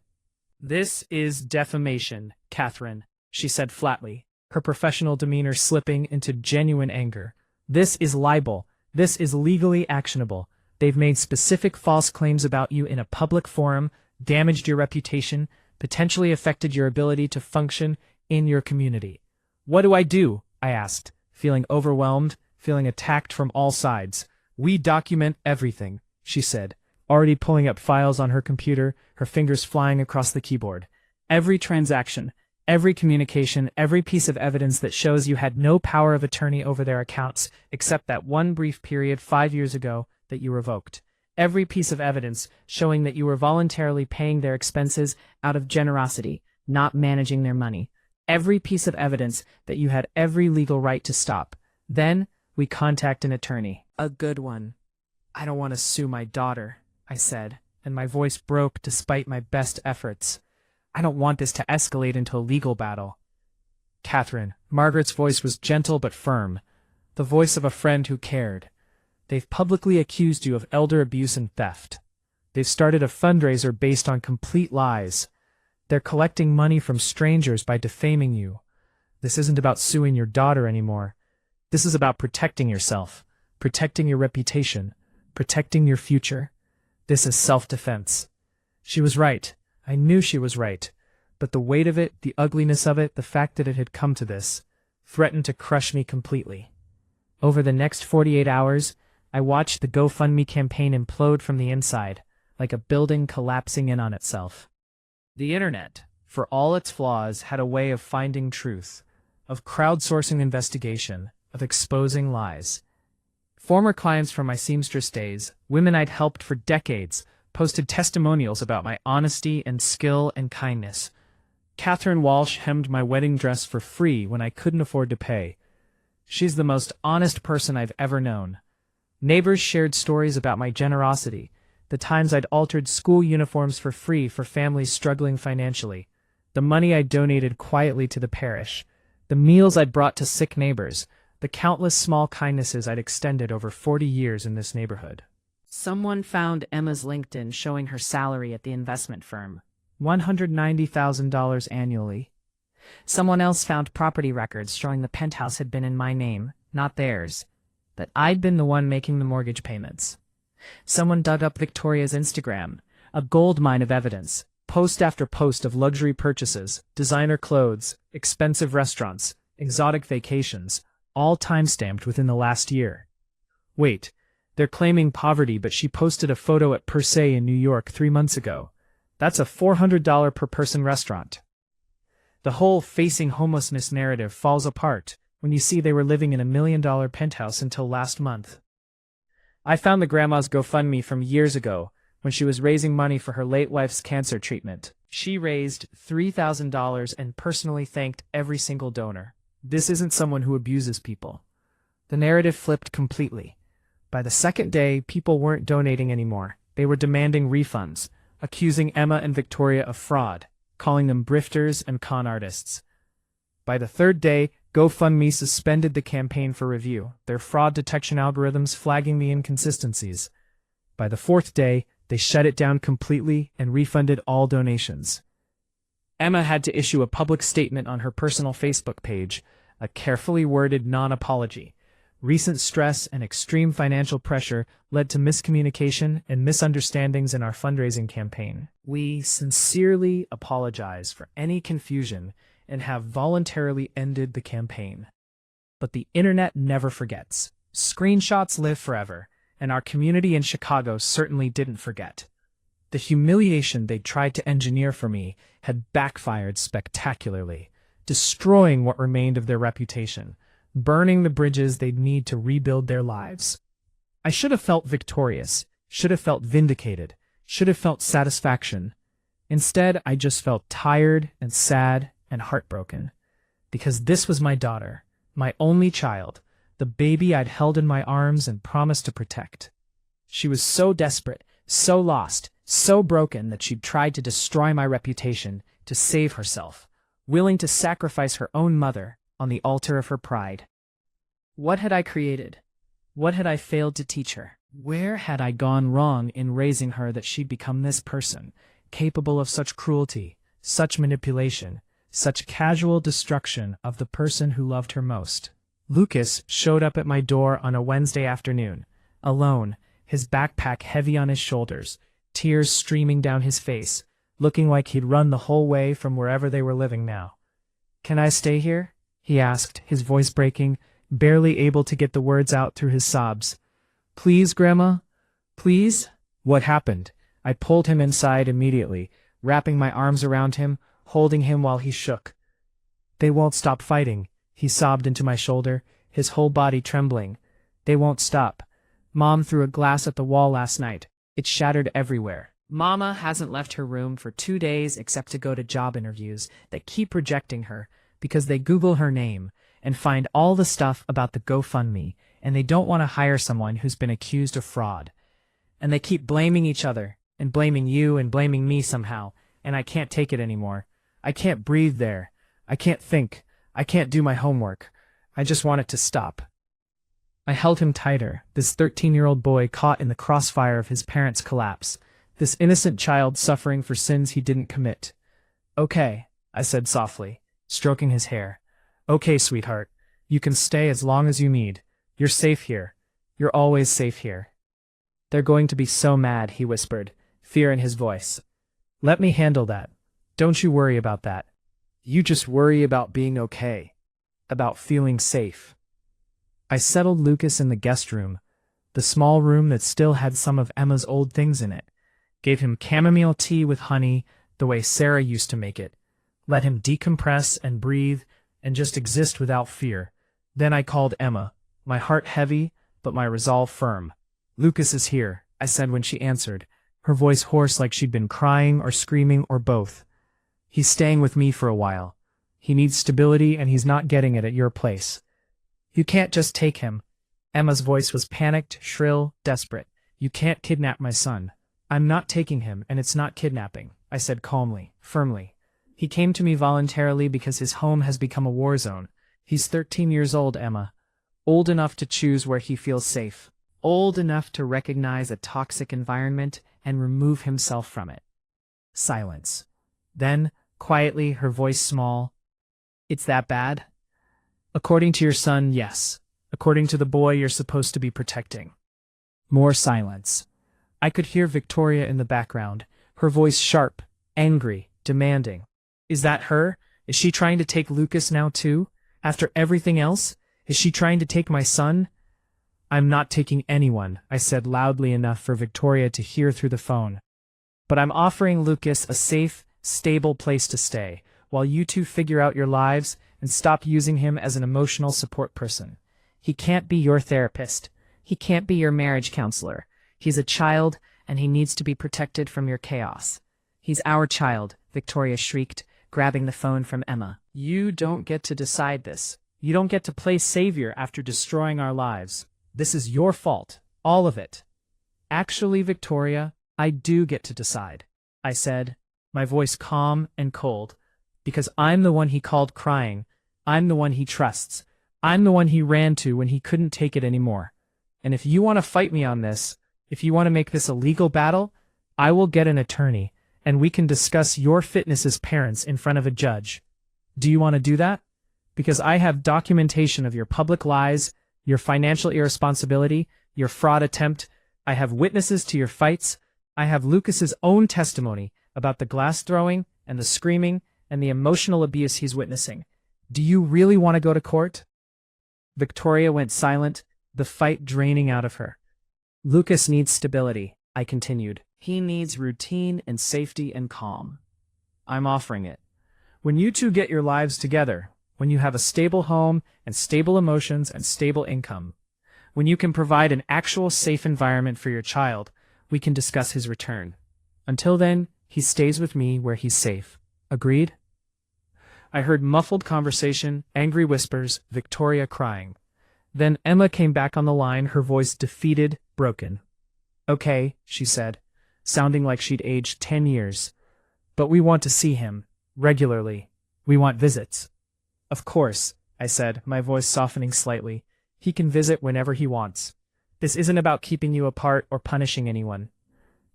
"This is defamation, Catherine," she said flatly, her professional demeanor slipping into genuine anger. "This is libel. This is legally actionable. They've made specific false claims about you in a public forum, damaged your reputation, potentially affected your ability to function in your community." "What do I do?" I asked, feeling overwhelmed, feeling attacked from all sides. "We document everything," she said, already pulling up files on her computer, her fingers flying across the keyboard. "Every transaction, every communication, every piece of evidence that shows you had no power of attorney over their accounts, except that one brief period 5 years ago that you revoked. Every piece of evidence showing that you were voluntarily paying their expenses out of generosity, not managing their money. Every piece of evidence that you had every legal right to stop. Then we contact an attorney. A good one. I don't want to sue my daughter," I said, and my voice broke despite my best efforts. "I don't want this to escalate into a legal battle." "Catherine," Margaret's voice was gentle but firm, the voice of a friend who cared. "They've publicly accused you of elder abuse and theft. They've started a fundraiser based on complete lies. They're collecting money from strangers by defaming you. This isn't about suing your daughter anymore. This is about protecting yourself, protecting your reputation, protecting your future. This is self-defense." She was right. I knew she was right. But the weight of it, the ugliness of it, the fact that it had come to this, threatened to crush me completely. Over the next 48 hours, I watched the GoFundMe campaign implode from the inside, like a building collapsing in on itself. The internet, for all its flaws, had a way of finding truth, of crowdsourcing investigation, of exposing lies. Former clients from my seamstress days, women I'd helped for decades, posted testimonials about my honesty and skill and kindness. Catherine Walsh hemmed my wedding dress for free when I couldn't afford to pay. She's the most honest person I've ever known. Neighbors shared stories about my generosity, the times I'd altered school uniforms for free for families struggling financially, the money I donated quietly to the parish, the meals I'd brought to sick neighbors, the countless small kindnesses I'd extended over 40 years in this neighborhood. Someone found Emma's LinkedIn showing her salary at the investment firm, $190,000 annually. Someone else found property records showing the penthouse had been in my name, not theirs, that I'd been the one making the mortgage payments. Someone dug up Victoria's Instagram, a gold mine of evidence, post after post of luxury purchases, designer clothes, expensive restaurants, exotic vacations, all time-stamped within the last year. Wait, they're claiming poverty, but she posted a photo at Per Se in New York 3 months ago. That's a $400 per person restaurant. The whole facing homelessness narrative falls apart when you see they were living in $1 million penthouse until last month. I found the grandma's GoFundMe from years ago when she was raising money for her late wife's cancer treatment. She raised $3,000 and personally thanked every single donor. This isn't someone who abuses people. The narrative flipped completely. By the second day, people weren't donating anymore. They were demanding refunds, accusing Emma and Victoria of fraud, calling them grifters and con artists. By the third day, GoFundMe suspended the campaign for review, their fraud detection algorithms flagging the inconsistencies. By the fourth day, they shut it down completely and refunded all donations. Emma had to issue a public statement on her personal Facebook page, a carefully worded non-apology. Recent stress and extreme financial pressure led to miscommunication and misunderstandings in our fundraising campaign. We sincerely apologize for any confusion and have voluntarily ended the campaign. But the internet never forgets. Screenshots live forever, and our community in Chicago certainly didn't forget. The humiliation they tried to engineer for me had backfired spectacularly, destroying what remained of their reputation, burning the bridges they'd need to rebuild their lives. I should have felt victorious, should have felt vindicated, should have felt satisfaction. Instead, I just felt tired and sad and heartbroken. Because this was my daughter, my only child, the baby I'd held in my arms and promised to protect. She was so desperate, so lost, so broken that she'd tried to destroy my reputation to save herself, willing to sacrifice her own mother on the altar of her pride. What had I created? What had I failed to teach her? Where had I gone wrong in raising her that she'd become this person, capable of such cruelty, such manipulation, such casual destruction of the person who loved her most? Lucas showed up at my door on a Wednesday afternoon, alone, his backpack heavy on his shoulders, tears streaming down his face, looking like he'd run the whole way from wherever they were living now. "Can I stay here?" he asked, his voice breaking, barely able to get the words out through his sobs. "Please, Grandma? Please?" What happened? I pulled him inside immediately, wrapping my arms around him, holding him while he shook. "They won't stop fighting," he sobbed into my shoulder, his whole body trembling. "They won't stop. Mom threw a glass at the wall last night. It shattered everywhere. Mama hasn't left her room for 2 days except to go to job interviews that keep rejecting her because they Google her name and find all the stuff about the GoFundMe, and they don't want to hire someone who's been accused of fraud. And they keep blaming each other, and blaming you and blaming me somehow, and I can't take it anymore. I can't breathe there. I can't think. I can't do my homework. I just want it to stop." I held him tighter, this 13-year-old boy caught in the crossfire of his parents' collapse, this innocent child suffering for sins he didn't commit. "Okay," I said softly, stroking his hair. "Okay, sweetheart. You can stay as long as you need. You're safe here. You're always safe here." "They're going to be so mad," he whispered, fear in his voice. "Let me handle that. Don't you worry about that. You just worry about being okay, about feeling safe." I settled Lucas in the guest room, the small room that still had some of Emma's old things in it, gave him chamomile tea with honey the way Sarah used to make it, let him decompress and breathe and just exist without fear. Then I called Emma, my heart heavy, but my resolve firm. "Lucas is here," I said when she answered, her voice hoarse like she'd been crying or screaming or both. "He's staying with me for a while. He needs stability and he's not getting it at your place." "You can't just take him." Emma's voice was panicked, shrill, desperate. "You can't kidnap my son." "I'm not taking him, and it's not kidnapping," I said calmly, firmly. "He came to me voluntarily because his home has become a war zone. He's 13 years old, Emma. Old enough to choose where he feels safe. Old enough to recognize a toxic environment and remove himself from it." Silence. Then, quietly, her voice small, "It's that bad?" "According to your son, yes. According to the boy you're supposed to be protecting." More silence. I could hear Victoria in the background, her voice sharp, angry, demanding. "Is that her? Is she trying to take Lucas now too? After everything else? Is she trying to take my son?" "I'm not taking anyone," I said loudly enough for Victoria to hear through the phone. "But I'm offering Lucas a safe, stable place to stay, while you two figure out your lives and stop using him as an emotional support person. He can't be your therapist. He can't be your marriage counselor. He's a child, and he needs to be protected from your chaos." "He's our child," Victoria shrieked, grabbing the phone from Emma. "You don't get to decide this. You don't get to play savior after destroying our lives. This is your fault, all of it." "Actually, Victoria, I do get to decide," I said, my voice calm and cold, "because I'm the one he called crying. I'm the one he trusts. I'm the one he ran to when he couldn't take it anymore. And if you want to fight me on this, if you want to make this a legal battle, I will get an attorney, and we can discuss your fitness as parents in front of a judge. Do you want to do that? Because I have documentation of your public lies, your financial irresponsibility, your fraud attempt. I have witnesses to your fights. I have Lucas's own testimony about the glass throwing and the screaming and the emotional abuse he's witnessing. Do you really want to go to court? Victoria went silent, the fight draining out of her. Lucas needs stability, I continued. He needs routine and safety and calm. I'm offering it. When you two get your lives together, when you have a stable home and stable emotions and stable income, when you can provide an actual safe environment for your child, we can discuss his return. Until then, he stays with me where he's safe. Agreed? I heard muffled conversation, angry whispers, Victoria crying. Then Emma came back on the line, her voice defeated, broken. Okay, she said, sounding like she'd aged 10 years. But we want to see him, regularly. We want visits. Of course, I said, my voice softening slightly. He can visit whenever he wants. This isn't about keeping you apart or punishing anyone.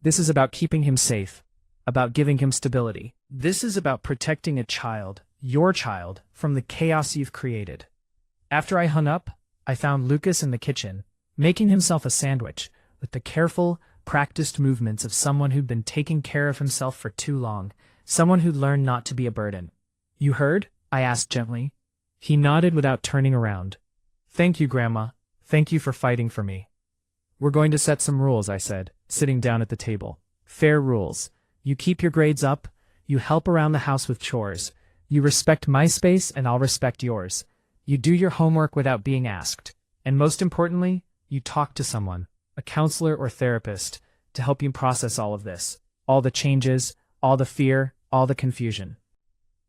This is about keeping him safe, about giving him stability. This is about protecting a child, your child, from the chaos you've created. After I hung up, I found Lucas in the kitchen, making himself a sandwich, with the careful, practiced movements of someone who'd been taking care of himself for too long, someone who'd learned not to be a burden. You heard? I asked gently. He nodded without turning around. Thank you, Grandma. Thank you for fighting for me. We're going to set some rules, I said, sitting down at the table. Fair rules. You keep your grades up, you help around the house with chores, you respect my space and I'll respect yours. You do your homework without being asked. And most importantly, you talk to someone, a counselor or therapist, to help you process all of this, all the changes, all the fear, all the confusion.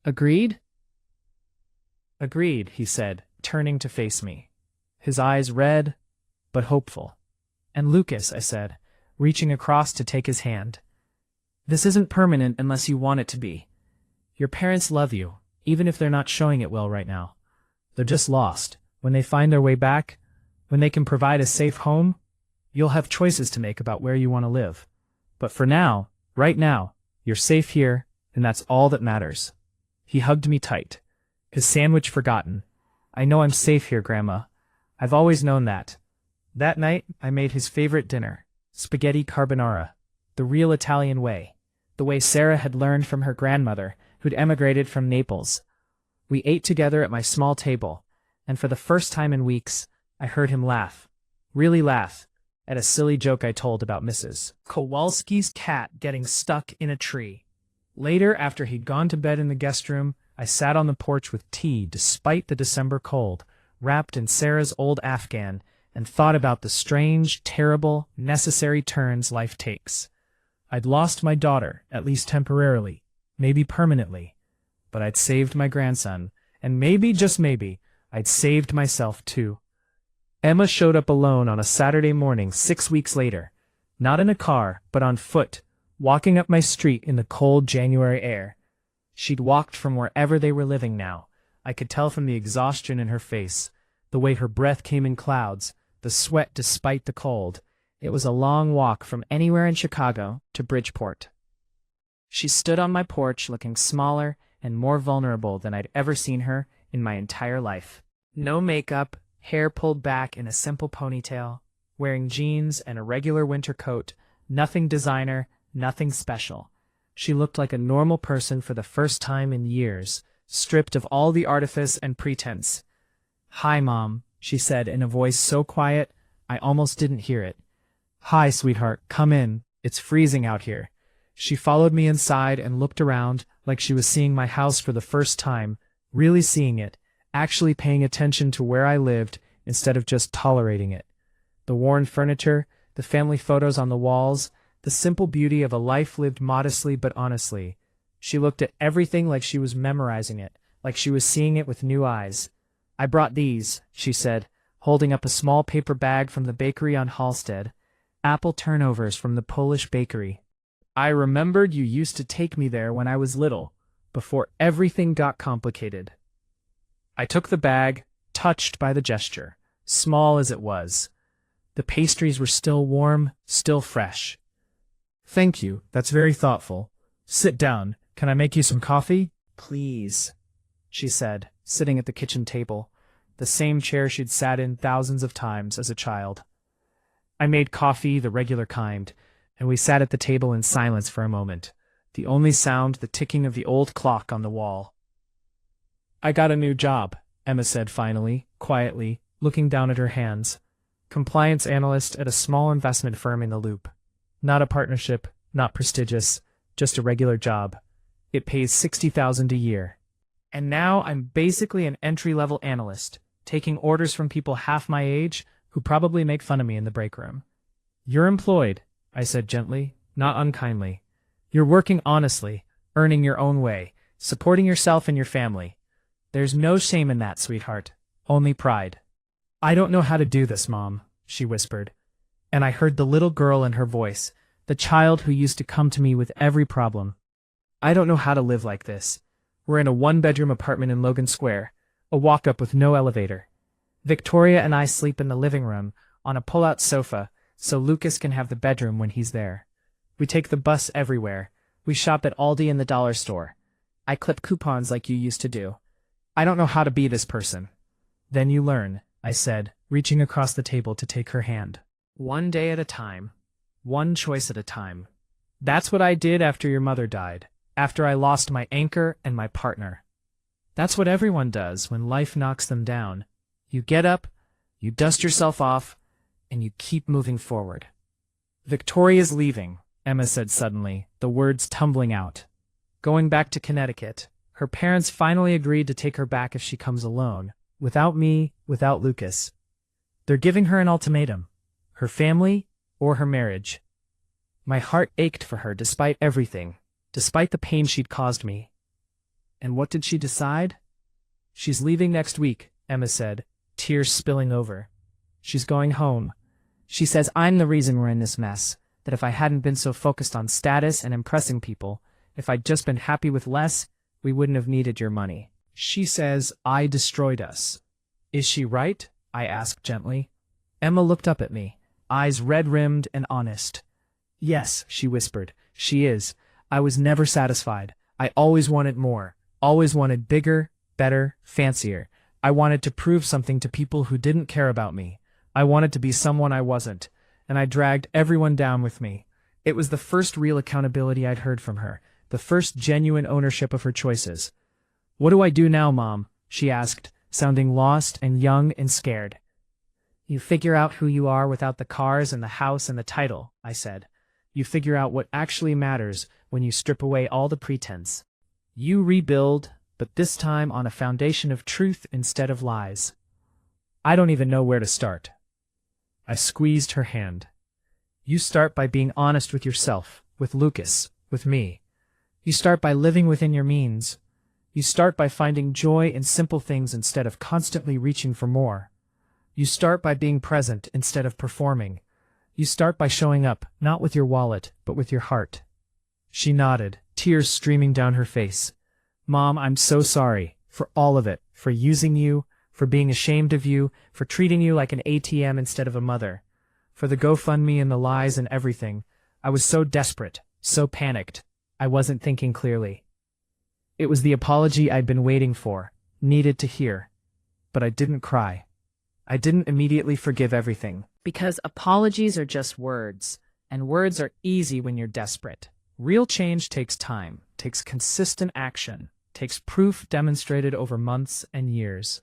Agreed? Agreed, he said, turning to face me. His eyes red, but hopeful. And Lucas, I said, reaching across to take his hand. This isn't permanent unless you want it to be. Your parents love you, even if they're not showing it well right now. They're just lost. When they find their way back, when they can provide a safe home, you'll have choices to make about where you want to live. But for now, right now, you're safe here, and that's all that matters. He hugged me tight, his sandwich forgotten. I know I'm safe here, Grandma. I've always known that. That night, I made his favorite dinner, spaghetti carbonara, the real Italian way, the way Sarah had learned from her grandmother, who'd emigrated from Naples. We ate together at my small table, and for the first time in weeks, I heard him laugh, really laugh, at a silly joke I told about Mrs. Kowalski's cat getting stuck in a tree. Later, after he'd gone to bed in the guest room, I sat on the porch with tea despite the December cold, wrapped in Sarah's old Afghan, and thought about the strange, terrible, necessary turns life takes. I'd lost my daughter, at least temporarily, maybe permanently, but I'd saved my grandson, and maybe, just maybe, I'd saved myself too. Emma showed up alone on a Saturday morning 6 weeks later, not in a car, but on foot, walking up my street in the cold January air. She'd walked from wherever they were living now. I could tell from the exhaustion in her face, the way her breath came in clouds, the sweat despite the cold. It was a long walk from anywhere in Chicago to Bridgeport. She stood on my porch looking smaller and more vulnerable than I'd ever seen her in my entire life. No makeup, hair pulled back in a simple ponytail, wearing jeans and a regular winter coat, nothing designer, nothing special. She looked like a normal person for the first time in years, stripped of all the artifice and pretense. "Hi, Mom," she said in a voice so quiet I almost didn't hear it. "Hi, sweetheart, come in. It's freezing out here." She followed me inside and looked around like she was seeing my house for the first time, really seeing it, actually paying attention to where I lived instead of just tolerating it. The worn furniture, the family photos on the walls, the simple beauty of a life lived modestly but honestly. She looked at everything like she was memorizing it, like she was seeing it with new eyes. "I brought these," she said, holding up a small paper bag from the bakery on Halsted. "Apple turnovers from the Polish bakery. I remembered you used to take me there when I was little, before everything got complicated." I took the bag, touched by the gesture, small as it was. The pastries were still warm, still fresh. "Thank you, that's very thoughtful. Sit down. Can I make you some coffee? Please, she said, sitting at the kitchen table, the same chair she'd sat in thousands of times as a child. I made coffee, the regular kind, and we sat at the table in silence for a moment, the only sound the ticking of the old clock on the wall. I got a new job, Emma said finally, quietly, looking down at her hands. Compliance analyst at a small investment firm in the Loop. Not a partnership, not prestigious, just a regular job. It pays $60,000 a year. And now I'm basically an entry-level analyst, taking orders from people half my age who probably make fun of me in the break room. You're employed, I said gently, not unkindly. You're working honestly, earning your own way, supporting yourself and your family. There's no shame in that, sweetheart. Only pride. I don't know how to do this, Mom, she whispered. And I heard the little girl in her voice, the child who used to come to me with every problem. I don't know how to live like this. We're in a one-bedroom apartment in Logan Square, a walk-up with no elevator. Victoria and I sleep in the living room, on a pull-out sofa, so Lucas can have the bedroom when he's there. We take the bus everywhere. We shop at Aldi and the dollar store. I clip coupons like you used to do. I don't know how to be this person. Then you learn, I said, reaching across the table to take her hand. One day at a time. One choice at a time. That's what I did after your mother died, after I lost my anchor and my partner. That's what everyone does when life knocks them down. You get up, you dust yourself off, and you keep moving forward. Victoria's leaving, Emma said suddenly, the words tumbling out. Going back to Connecticut. Her parents finally agreed to take her back if she comes alone, without me, without Lucas. They're giving her an ultimatum. Her family or her marriage. My heart ached for her despite everything, despite the pain she'd caused me. And what did she decide? She's leaving next week, Emma said, tears spilling over. She's going home. She says I'm the reason we're in this mess, that if I hadn't been so focused on status and impressing people, if I'd just been happy with less, we wouldn't have needed your money. She says I destroyed us. Is she right? I asked gently. Emma looked up at me, eyes red-rimmed and honest. Yes, she whispered, she is. I was never satisfied. I always wanted more, always wanted bigger, better, fancier. I wanted to prove something to people who didn't care about me. I wanted to be someone I wasn't, and I dragged everyone down with me. It was the first real accountability I'd heard from her, the first genuine ownership of her choices. What do I do now, Mom? She asked, sounding lost and young and scared. You figure out who you are without the cars and the house and the title, I said. You figure out what actually matters when you strip away all the pretense. You rebuild, but this time on a foundation of truth instead of lies. I don't even know where to start. I squeezed her hand. You start by being honest with yourself, with Lucas, with me. You start by living within your means. You start by finding joy in simple things instead of constantly reaching for more. You start by being present instead of performing. You start by showing up, not with your wallet, but with your heart. She nodded, tears streaming down her face. Mom, I'm so sorry, for all of it, for using you, for being ashamed of you, for treating you like an ATM instead of a mother, for the GoFundMe and the lies and everything. I was so desperate, so panicked. I wasn't thinking clearly. It was the apology I'd been waiting for, needed to hear. But I didn't cry. I didn't immediately forgive everything. Because apologies are just words, and words are easy when you're desperate. Real change takes time, takes consistent action, takes proof demonstrated over months and years.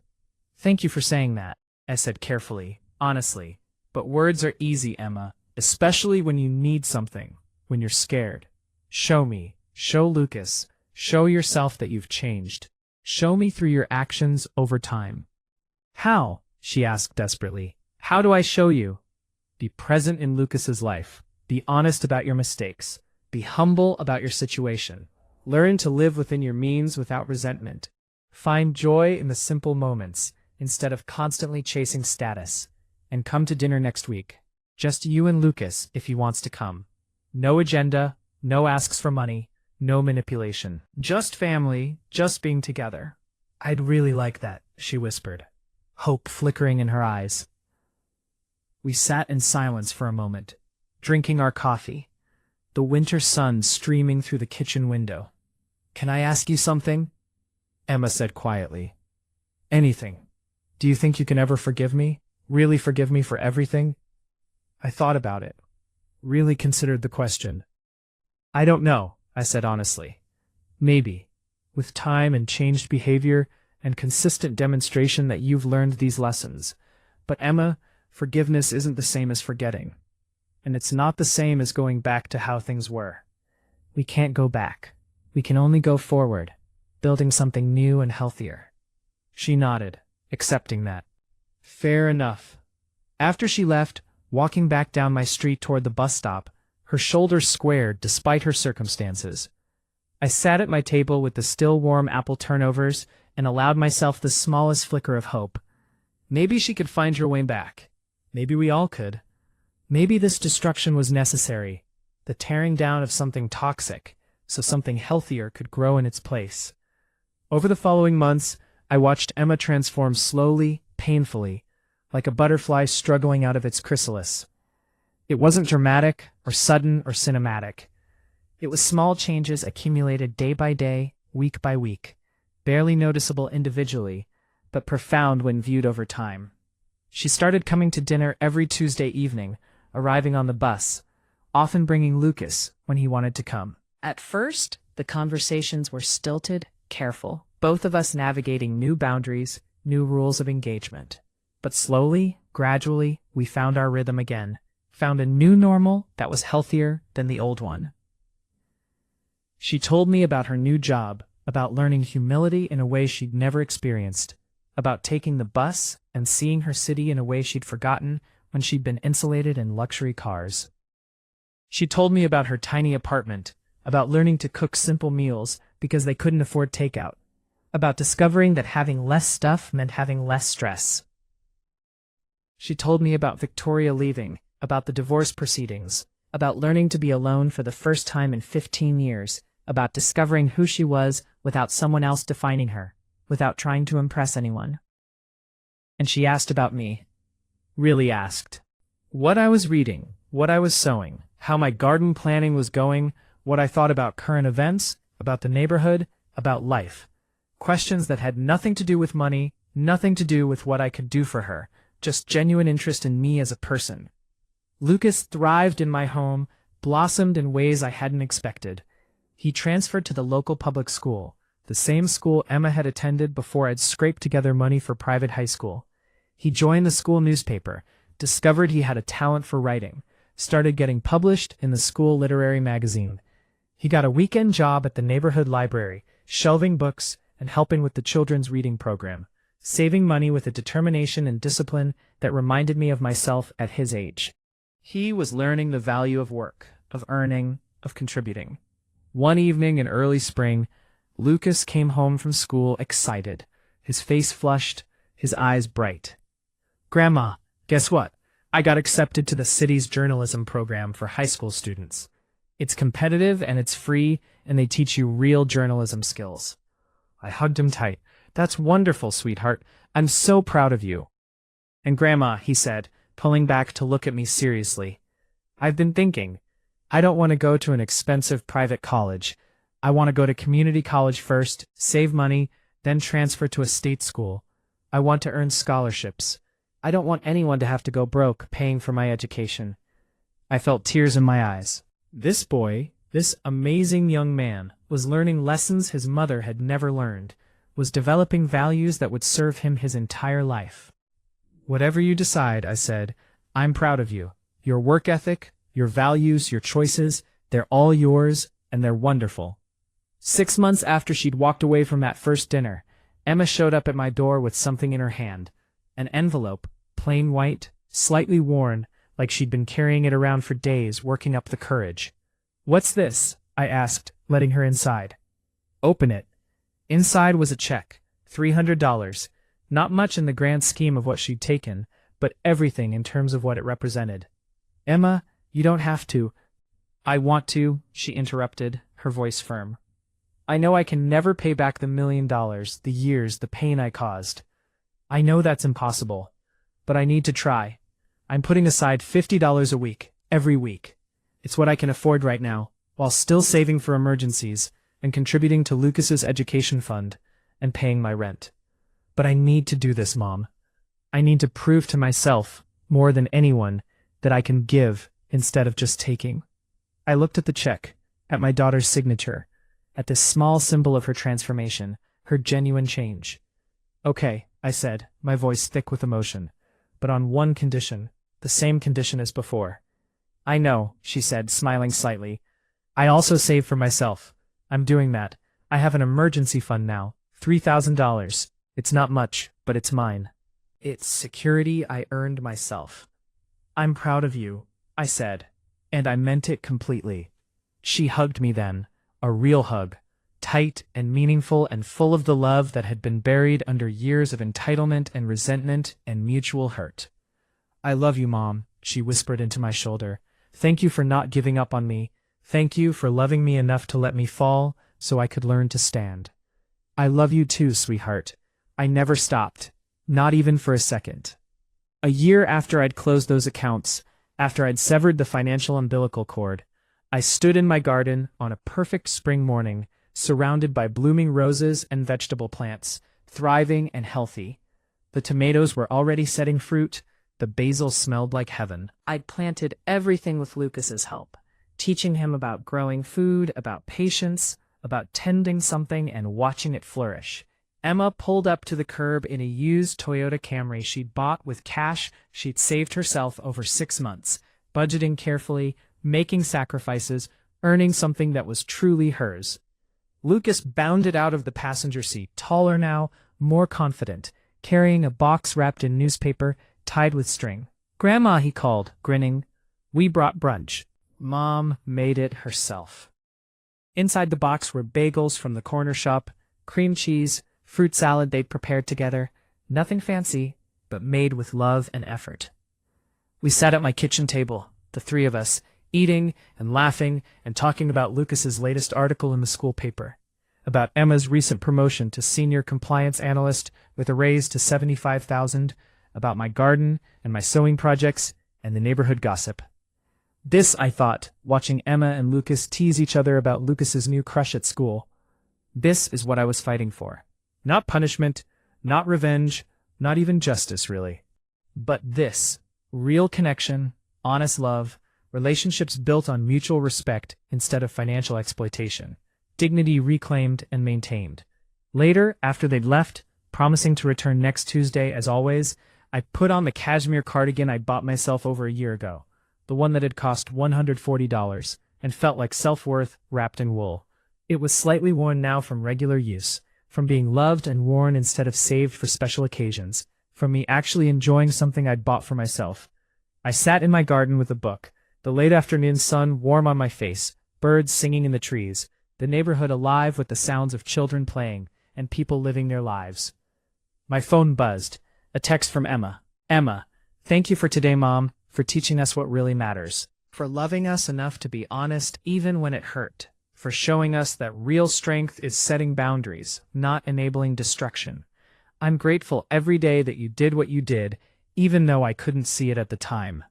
Thank you for saying that, I said carefully, honestly. But words are easy, Emma, especially when you need something, when you're scared. Show me, show Lucas, show yourself that you've changed. Show me through your actions over time. How? She asked desperately. How do I show you? Be present in Lucas's life. Be honest about your mistakes. Be humble about your situation. Learn to live within your means without resentment. Find joy in the simple moments, instead of constantly chasing status. And come to dinner next week. Just you and Lucas if he wants to come. No agenda, no asks for money, no manipulation. Just family, just being together. I'd really like that, she whispered, hope flickering in her eyes. We sat in silence for a moment, drinking our coffee. the winter sun streaming through the kitchen window. "Can I ask you something?" Emma said quietly. "Anything. Do you think you can ever forgive me? Really forgive me for everything?" I thought about it. Really considered the question. "I don't know," I said honestly. "Maybe. With time and changed behavior and consistent demonstration that you've learned these lessons. But Emma, forgiveness isn't the same as forgetting. And it's not the same as going back to how things were. We can't go back. We can only go forward, building something new and healthier." She nodded, accepting that. Fair enough. After she left, walking back down my street toward the bus stop, her shoulders squared despite her circumstances. I sat at my table with the still warm apple turnovers and allowed myself the smallest flicker of hope. Maybe she could find her way back. Maybe we all could. Maybe this destruction was necessary, the tearing down of something toxic, so something healthier could grow in its place. Over the following months, I watched Emma transform slowly, painfully, like a butterfly struggling out of its chrysalis. It wasn't dramatic, or sudden, or cinematic. It was small changes accumulated day by day, week by week, barely noticeable individually, but profound when viewed over time. She started coming to dinner every Tuesday evening, arriving on the bus, often bringing Lucas when he wanted to come. At first, the conversations were stilted, careful, both of us navigating new boundaries, new rules of engagement. But slowly, gradually, we found our rhythm again, found a new normal that was healthier than the old one. She told me about her new job, about learning humility in a way she'd never experienced, about taking the bus and seeing her city in a way she'd forgotten when she'd been insulated in luxury cars. She told me about her tiny apartment, about learning to cook simple meals because they couldn't afford takeout, about discovering that having less stuff meant having less stress. She told me about Victoria leaving, about the divorce proceedings, about learning to be alone for the first time in 15 years, about discovering who she was without someone else defining her, without trying to impress anyone. And she asked about me. Really asked. What I was reading, what I was sewing, how my garden planning was going, what I thought about current events, about the neighborhood, about life. Questions that had nothing to do with money, nothing to do with what I could do for her, just genuine interest in me as a person. Lucas thrived in my home, blossomed in ways I hadn't expected. He transferred to the local public school, the same school Emma had attended before I'd scraped together money for private high school. He joined the school newspaper, discovered he had a talent for writing, started getting published in the school literary magazine. He got a weekend job at the neighborhood library, shelving books and helping with the children's reading program, saving money with a determination and discipline that reminded me of myself at his age. He was learning the value of work, of earning, of contributing. One evening in early spring, Lucas came home from school excited, his face flushed, his eyes bright. "Grandma, guess what? I got accepted to the city's journalism program for high school students. It's competitive and it's free, and they teach you real journalism skills." I hugged him tight. "That's wonderful, sweetheart. I'm so proud of you." "And Grandma," he said, pulling back to look at me seriously, "I've been thinking. I don't want to go to an expensive private college. I want to go to community college first, save money, then transfer to a state school. I want to earn scholarships. I don't want anyone to have to go broke paying for my education." I felt tears in my eyes. This boy, this amazing young man, was learning lessons his mother had never learned, was developing values that would serve him his entire life. "Whatever you decide," I said, "I'm proud of you. Your work ethic, your values, your choices, they're all yours, and they're wonderful." 6 months after she'd walked away from that first dinner, Emma showed up at my door with something in her hand. An envelope, plain white, slightly worn, like she'd been carrying it around for days, working up the courage. "What's this?" I asked, letting her inside. "Open it." Inside was a check, $300. Not much in the grand scheme of what she'd taken, but everything in terms of what it represented. "Emma, you don't have to." "I want to," she interrupted, her voice firm. "I know I can never pay back the $1 million, the years, the pain I caused. I know that's impossible, but I need to try. I'm putting aside $50 a week, every week. It's what I can afford right now, while still saving for emergencies and contributing to Lucas's education fund and paying my rent. But I need to do this, Mom. I need to prove to myself, more than anyone, that I can give instead of just taking. I looked at the check, at my daughter's signature, at this small symbol of her transformation, her genuine change. Okay, I said, my voice thick with emotion, but on one condition, the same condition as before. I know, she said, smiling slightly. I also save for myself. I'm doing that. I have an emergency fund now, $3,000. It's not much, but it's mine. It's security I earned myself. I'm proud of you, I said, and I meant it completely. She hugged me then, a real hug, tight and meaningful and full of the love that had been buried under years of entitlement and resentment and mutual hurt. I love you, Mom, she whispered into my shoulder. Thank you for not giving up on me. Thank you for loving me enough to let me fall so I could learn to stand. I love you too, sweetheart. I never stopped, not even for a second. A year after I'd closed those accounts, after I'd severed the financial umbilical cord, I stood in my garden on a perfect spring morning, surrounded by blooming roses and vegetable plants, thriving and healthy. The tomatoes were already setting fruit, the basil smelled like heaven. I'd planted everything with Lucas's help, teaching him about growing food, about patience, about tending something and watching it flourish. Emma pulled up to the curb in a used Toyota Camry she'd bought with cash she'd saved herself over 6 months, budgeting carefully, making sacrifices, earning something that was truly hers. Lucas bounded out of the passenger seat, taller now, more confident, carrying a box wrapped in newspaper, tied with string. "Grandma," he called, grinning. "We brought brunch." Mom made it herself. Inside the box were bagels from the corner shop, cream cheese, fruit salad they'd prepared together. Nothing fancy, but made with love and effort. We sat at my kitchen table, the three of us, eating and laughing and talking about Lucas's latest article in the school paper, about Emma's recent promotion to senior compliance analyst with a raise to $75,000, about my garden and my sewing projects and the neighborhood gossip. This, I thought, watching Emma and Lucas tease each other about Lucas's new crush at school. This is what I was fighting for. Not punishment, not revenge, not even justice, really. But this, real connection, honest love, relationships built on mutual respect instead of financial exploitation, dignity reclaimed and maintained. Later, after they'd left, promising to return next Tuesday as always, I put on the cashmere cardigan I bought myself over a year ago, the one that had cost $140, and felt like self-worth wrapped in wool. It was slightly worn now from regular use, from being loved and worn instead of saved for special occasions, from me actually enjoying something I'd bought for myself. I sat in my garden with a book, the late afternoon sun warm on my face, birds singing in the trees, the neighborhood alive with the sounds of children playing and people living their lives. My phone buzzed, a text from Emma. "Emma, thank you for today, Mom, for teaching us what really matters, for loving us enough to be honest even when it hurt, for showing us that real strength is setting boundaries, not enabling destruction. I'm grateful every day that you did what you did, even though I couldn't see it at the time.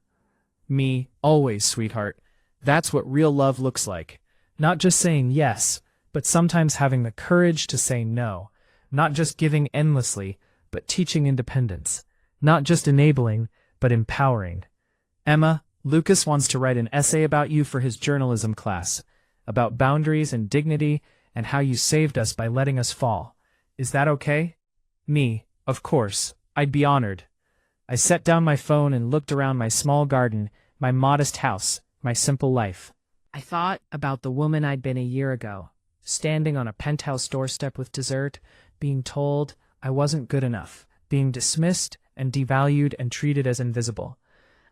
Me, always, sweetheart. That's what real love looks like. Not just saying yes, but sometimes having the courage to say no. Not just giving endlessly, but teaching independence. Not just enabling, but empowering. Emma, Lucas wants to write an essay about you for his journalism class, about boundaries and dignity and how you saved us by letting us fall. Is that okay?" Me, of course. I'd be honored. I set down my phone and looked around my small garden, my modest house, my simple life. I thought about the woman I'd been a year ago, standing on a penthouse doorstep with dessert, being told I wasn't good enough, being dismissed and devalued and treated as invisible.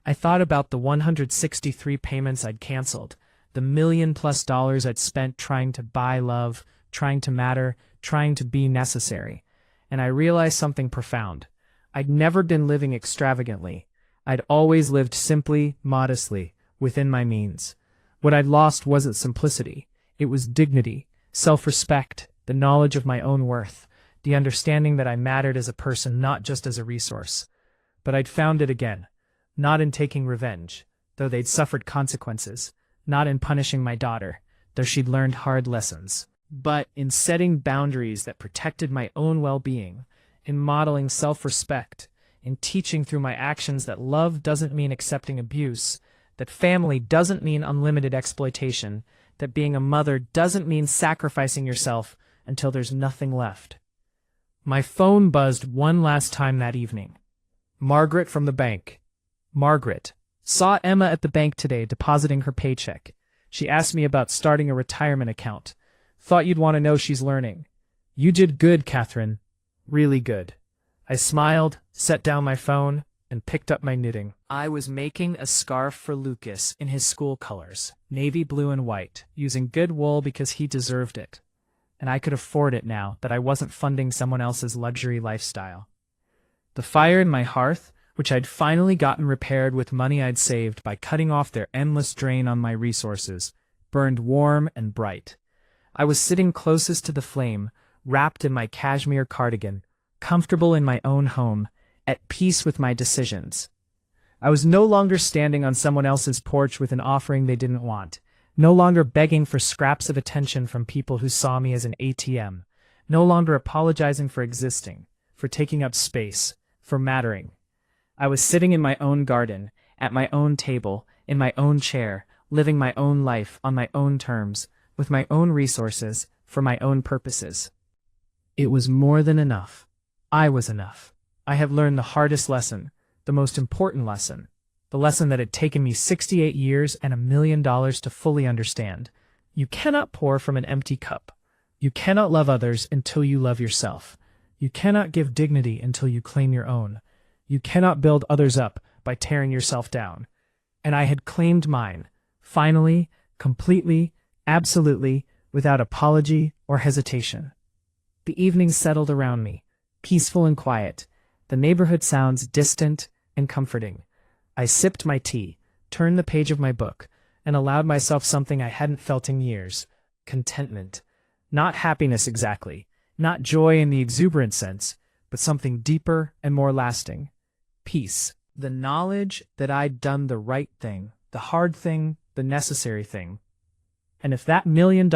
I thought about the 163 payments I'd canceled, the $1 million+ I'd spent trying to buy love, trying to matter, trying to be necessary. And I realized something profound. I'd never been living extravagantly. I'd always lived simply, modestly, within my means. What I'd lost wasn't simplicity. It was dignity, self-respect, the knowledge of my own worth, the understanding that I mattered as a person, not just as a resource. But I'd found it again, not in taking revenge, though they'd suffered consequences, not in punishing my daughter, though she'd learned hard lessons, but in setting boundaries that protected my own well-being, in modeling self-respect, in teaching through my actions that love doesn't mean accepting abuse, that family doesn't mean unlimited exploitation, that being a mother doesn't mean sacrificing yourself until there's nothing left. My phone buzzed one last time that evening. Margaret from the bank. Margaret. Saw Emma at the bank today depositing her paycheck. She asked me about starting a retirement account. Thought you'd want to know she's learning. You did good, Catherine. Really good. I smiled, set down my phone, and picked up my knitting. I was making a scarf for Lucas in his school colors, navy blue and white, using good wool because he deserved it. And I could afford it now that I wasn't funding someone else's luxury lifestyle. The fire in my hearth, which I'd finally gotten repaired with money I'd saved by cutting off their endless drain on my resources, burned warm and bright. I was sitting closest to the flame, wrapped in my cashmere cardigan, comfortable in my own home, at peace with my decisions. I was no longer standing on someone else's porch with an offering they didn't want, no longer begging for scraps of attention from people who saw me as an ATM, no longer apologizing for existing, for taking up space, for mattering. I was sitting in my own garden, at my own table, in my own chair, living my own life on my own terms, with my own resources, for my own purposes. It was more than enough. I was enough. I have learned the hardest lesson, the most important lesson, the lesson that had taken me 68 years and $1 million to fully understand. You cannot pour from an empty cup. You cannot love others until you love yourself. You cannot give dignity until you claim your own. You cannot build others up by tearing yourself down. And I had claimed mine, finally, completely, absolutely, without apology or hesitation. The evening settled around me, peaceful and quiet, the neighborhood sounds distant and comforting. I sipped my tea, turned the page of my book, and allowed myself something I hadn't felt in years: contentment. Not happiness exactly, not joy in the exuberant sense, but something deeper and more lasting. Peace. The knowledge that I'd done the right thing, the hard thing, the necessary thing. And if that $1 million,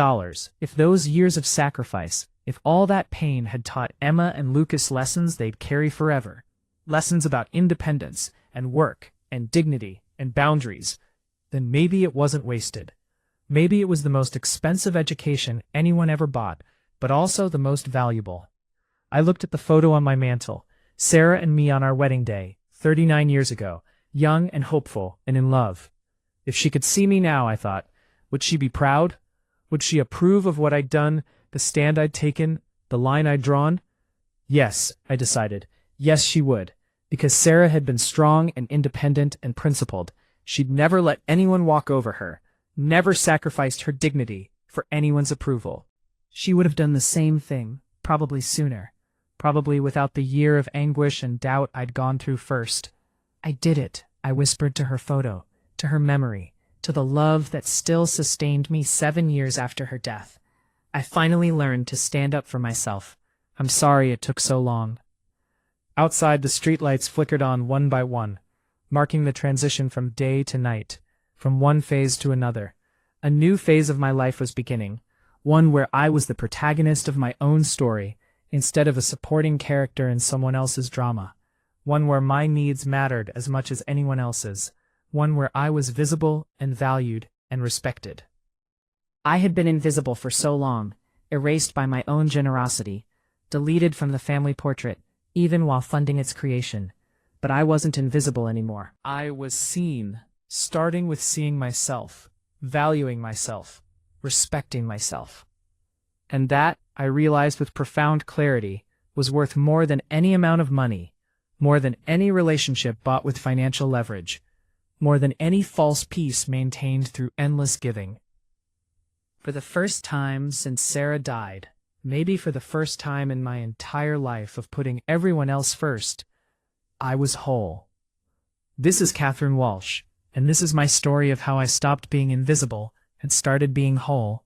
if those years of sacrifice, if all that pain had taught Emma and Lucas lessons they'd carry forever, lessons about independence and work and dignity and boundaries, then maybe it wasn't wasted. Maybe it was the most expensive education anyone ever bought, but also the most valuable. I looked at the photo on my mantle, Sarah and me on our wedding day, 39 years ago, young and hopeful and in love. If she could see me now, I thought, would she be proud? Would she approve of what I'd done, the stand I'd taken, the line I'd drawn? Yes, I decided. Yes, she would. Because Sarah had been strong and independent and principled. She'd never let anyone walk over her, never sacrificed her dignity for anyone's approval. She would have done the same thing, probably sooner, probably without the year of anguish and doubt I'd gone through first. I did it, I whispered to her photo, to her memory, to the love that still sustained me 7 years after her death. I finally learned to stand up for myself. I'm sorry it took so long. Outside, the streetlights flickered on one by one, marking the transition from day to night, from one phase to another. A new phase of my life was beginning, one where I was the protagonist of my own story, instead of a supporting character in someone else's drama, one where my needs mattered as much as anyone else's, one where I was visible and valued and respected. I had been invisible for so long, erased by my own generosity, deleted from the family portrait, even while funding its creation. But I wasn't invisible anymore. I was seen, starting with seeing myself, valuing myself, respecting myself. And that, I realized with profound clarity, was worth more than any amount of money, more than any relationship bought with financial leverage, more than any false peace maintained through endless giving. For the first time since Sarah died, maybe for the first time in my entire life of putting everyone else first, I was whole. This is Catherine Walsh, and this is my story of how I stopped being invisible and started being whole,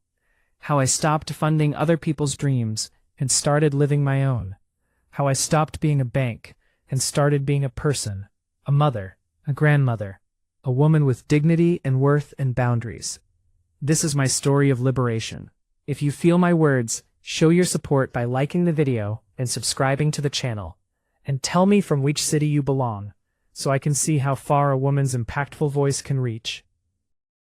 how I stopped funding other people's dreams and started living my own, how I stopped being a bank and started being a person, a mother, a grandmother, a woman with dignity and worth and boundaries. This is my story of liberation. If you feel my words, show your support by liking the video and subscribing to the channel. And tell me from which city you belong, so I can see how far a woman's impactful voice can reach.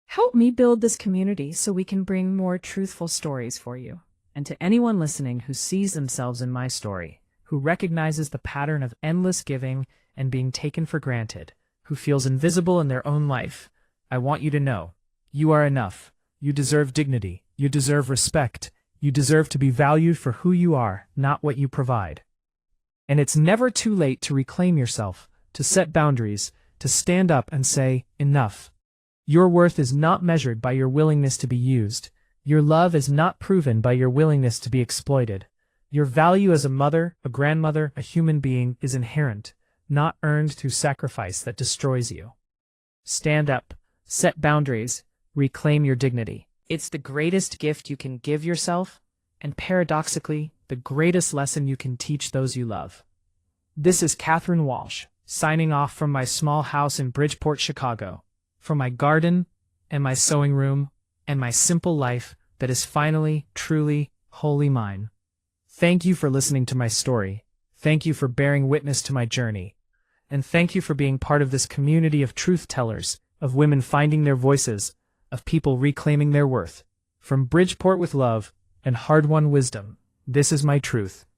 Help me build this community so we can bring more truthful stories for you. And to anyone listening who sees themselves in my story, who recognizes the pattern of endless giving and being taken for granted, who feels invisible in their own life, I want you to know, you are enough. You deserve dignity. You deserve respect. You deserve to be valued for who you are, not what you provide. And it's never too late to reclaim yourself, to set boundaries, to stand up and say, enough. Your worth is not measured by your willingness to be used. Your love is not proven by your willingness to be exploited. Your value as a mother, a grandmother, a human being is inherent, not earned through sacrifice that destroys you. Stand up, set boundaries, reclaim your dignity. It's the greatest gift you can give yourself, and paradoxically, the greatest lesson you can teach those you love. This is Catherine Walsh, signing off from my small house in Bridgeport, Chicago, from my garden and my sewing room and my simple life that is finally, truly, wholly mine. Thank you for listening to my story. Thank you for bearing witness to my journey. And thank you for being part of this community of truth tellers, of women finding their voices, of people reclaiming their worth. From Bridgeport with love and hard-won wisdom, this is my truth.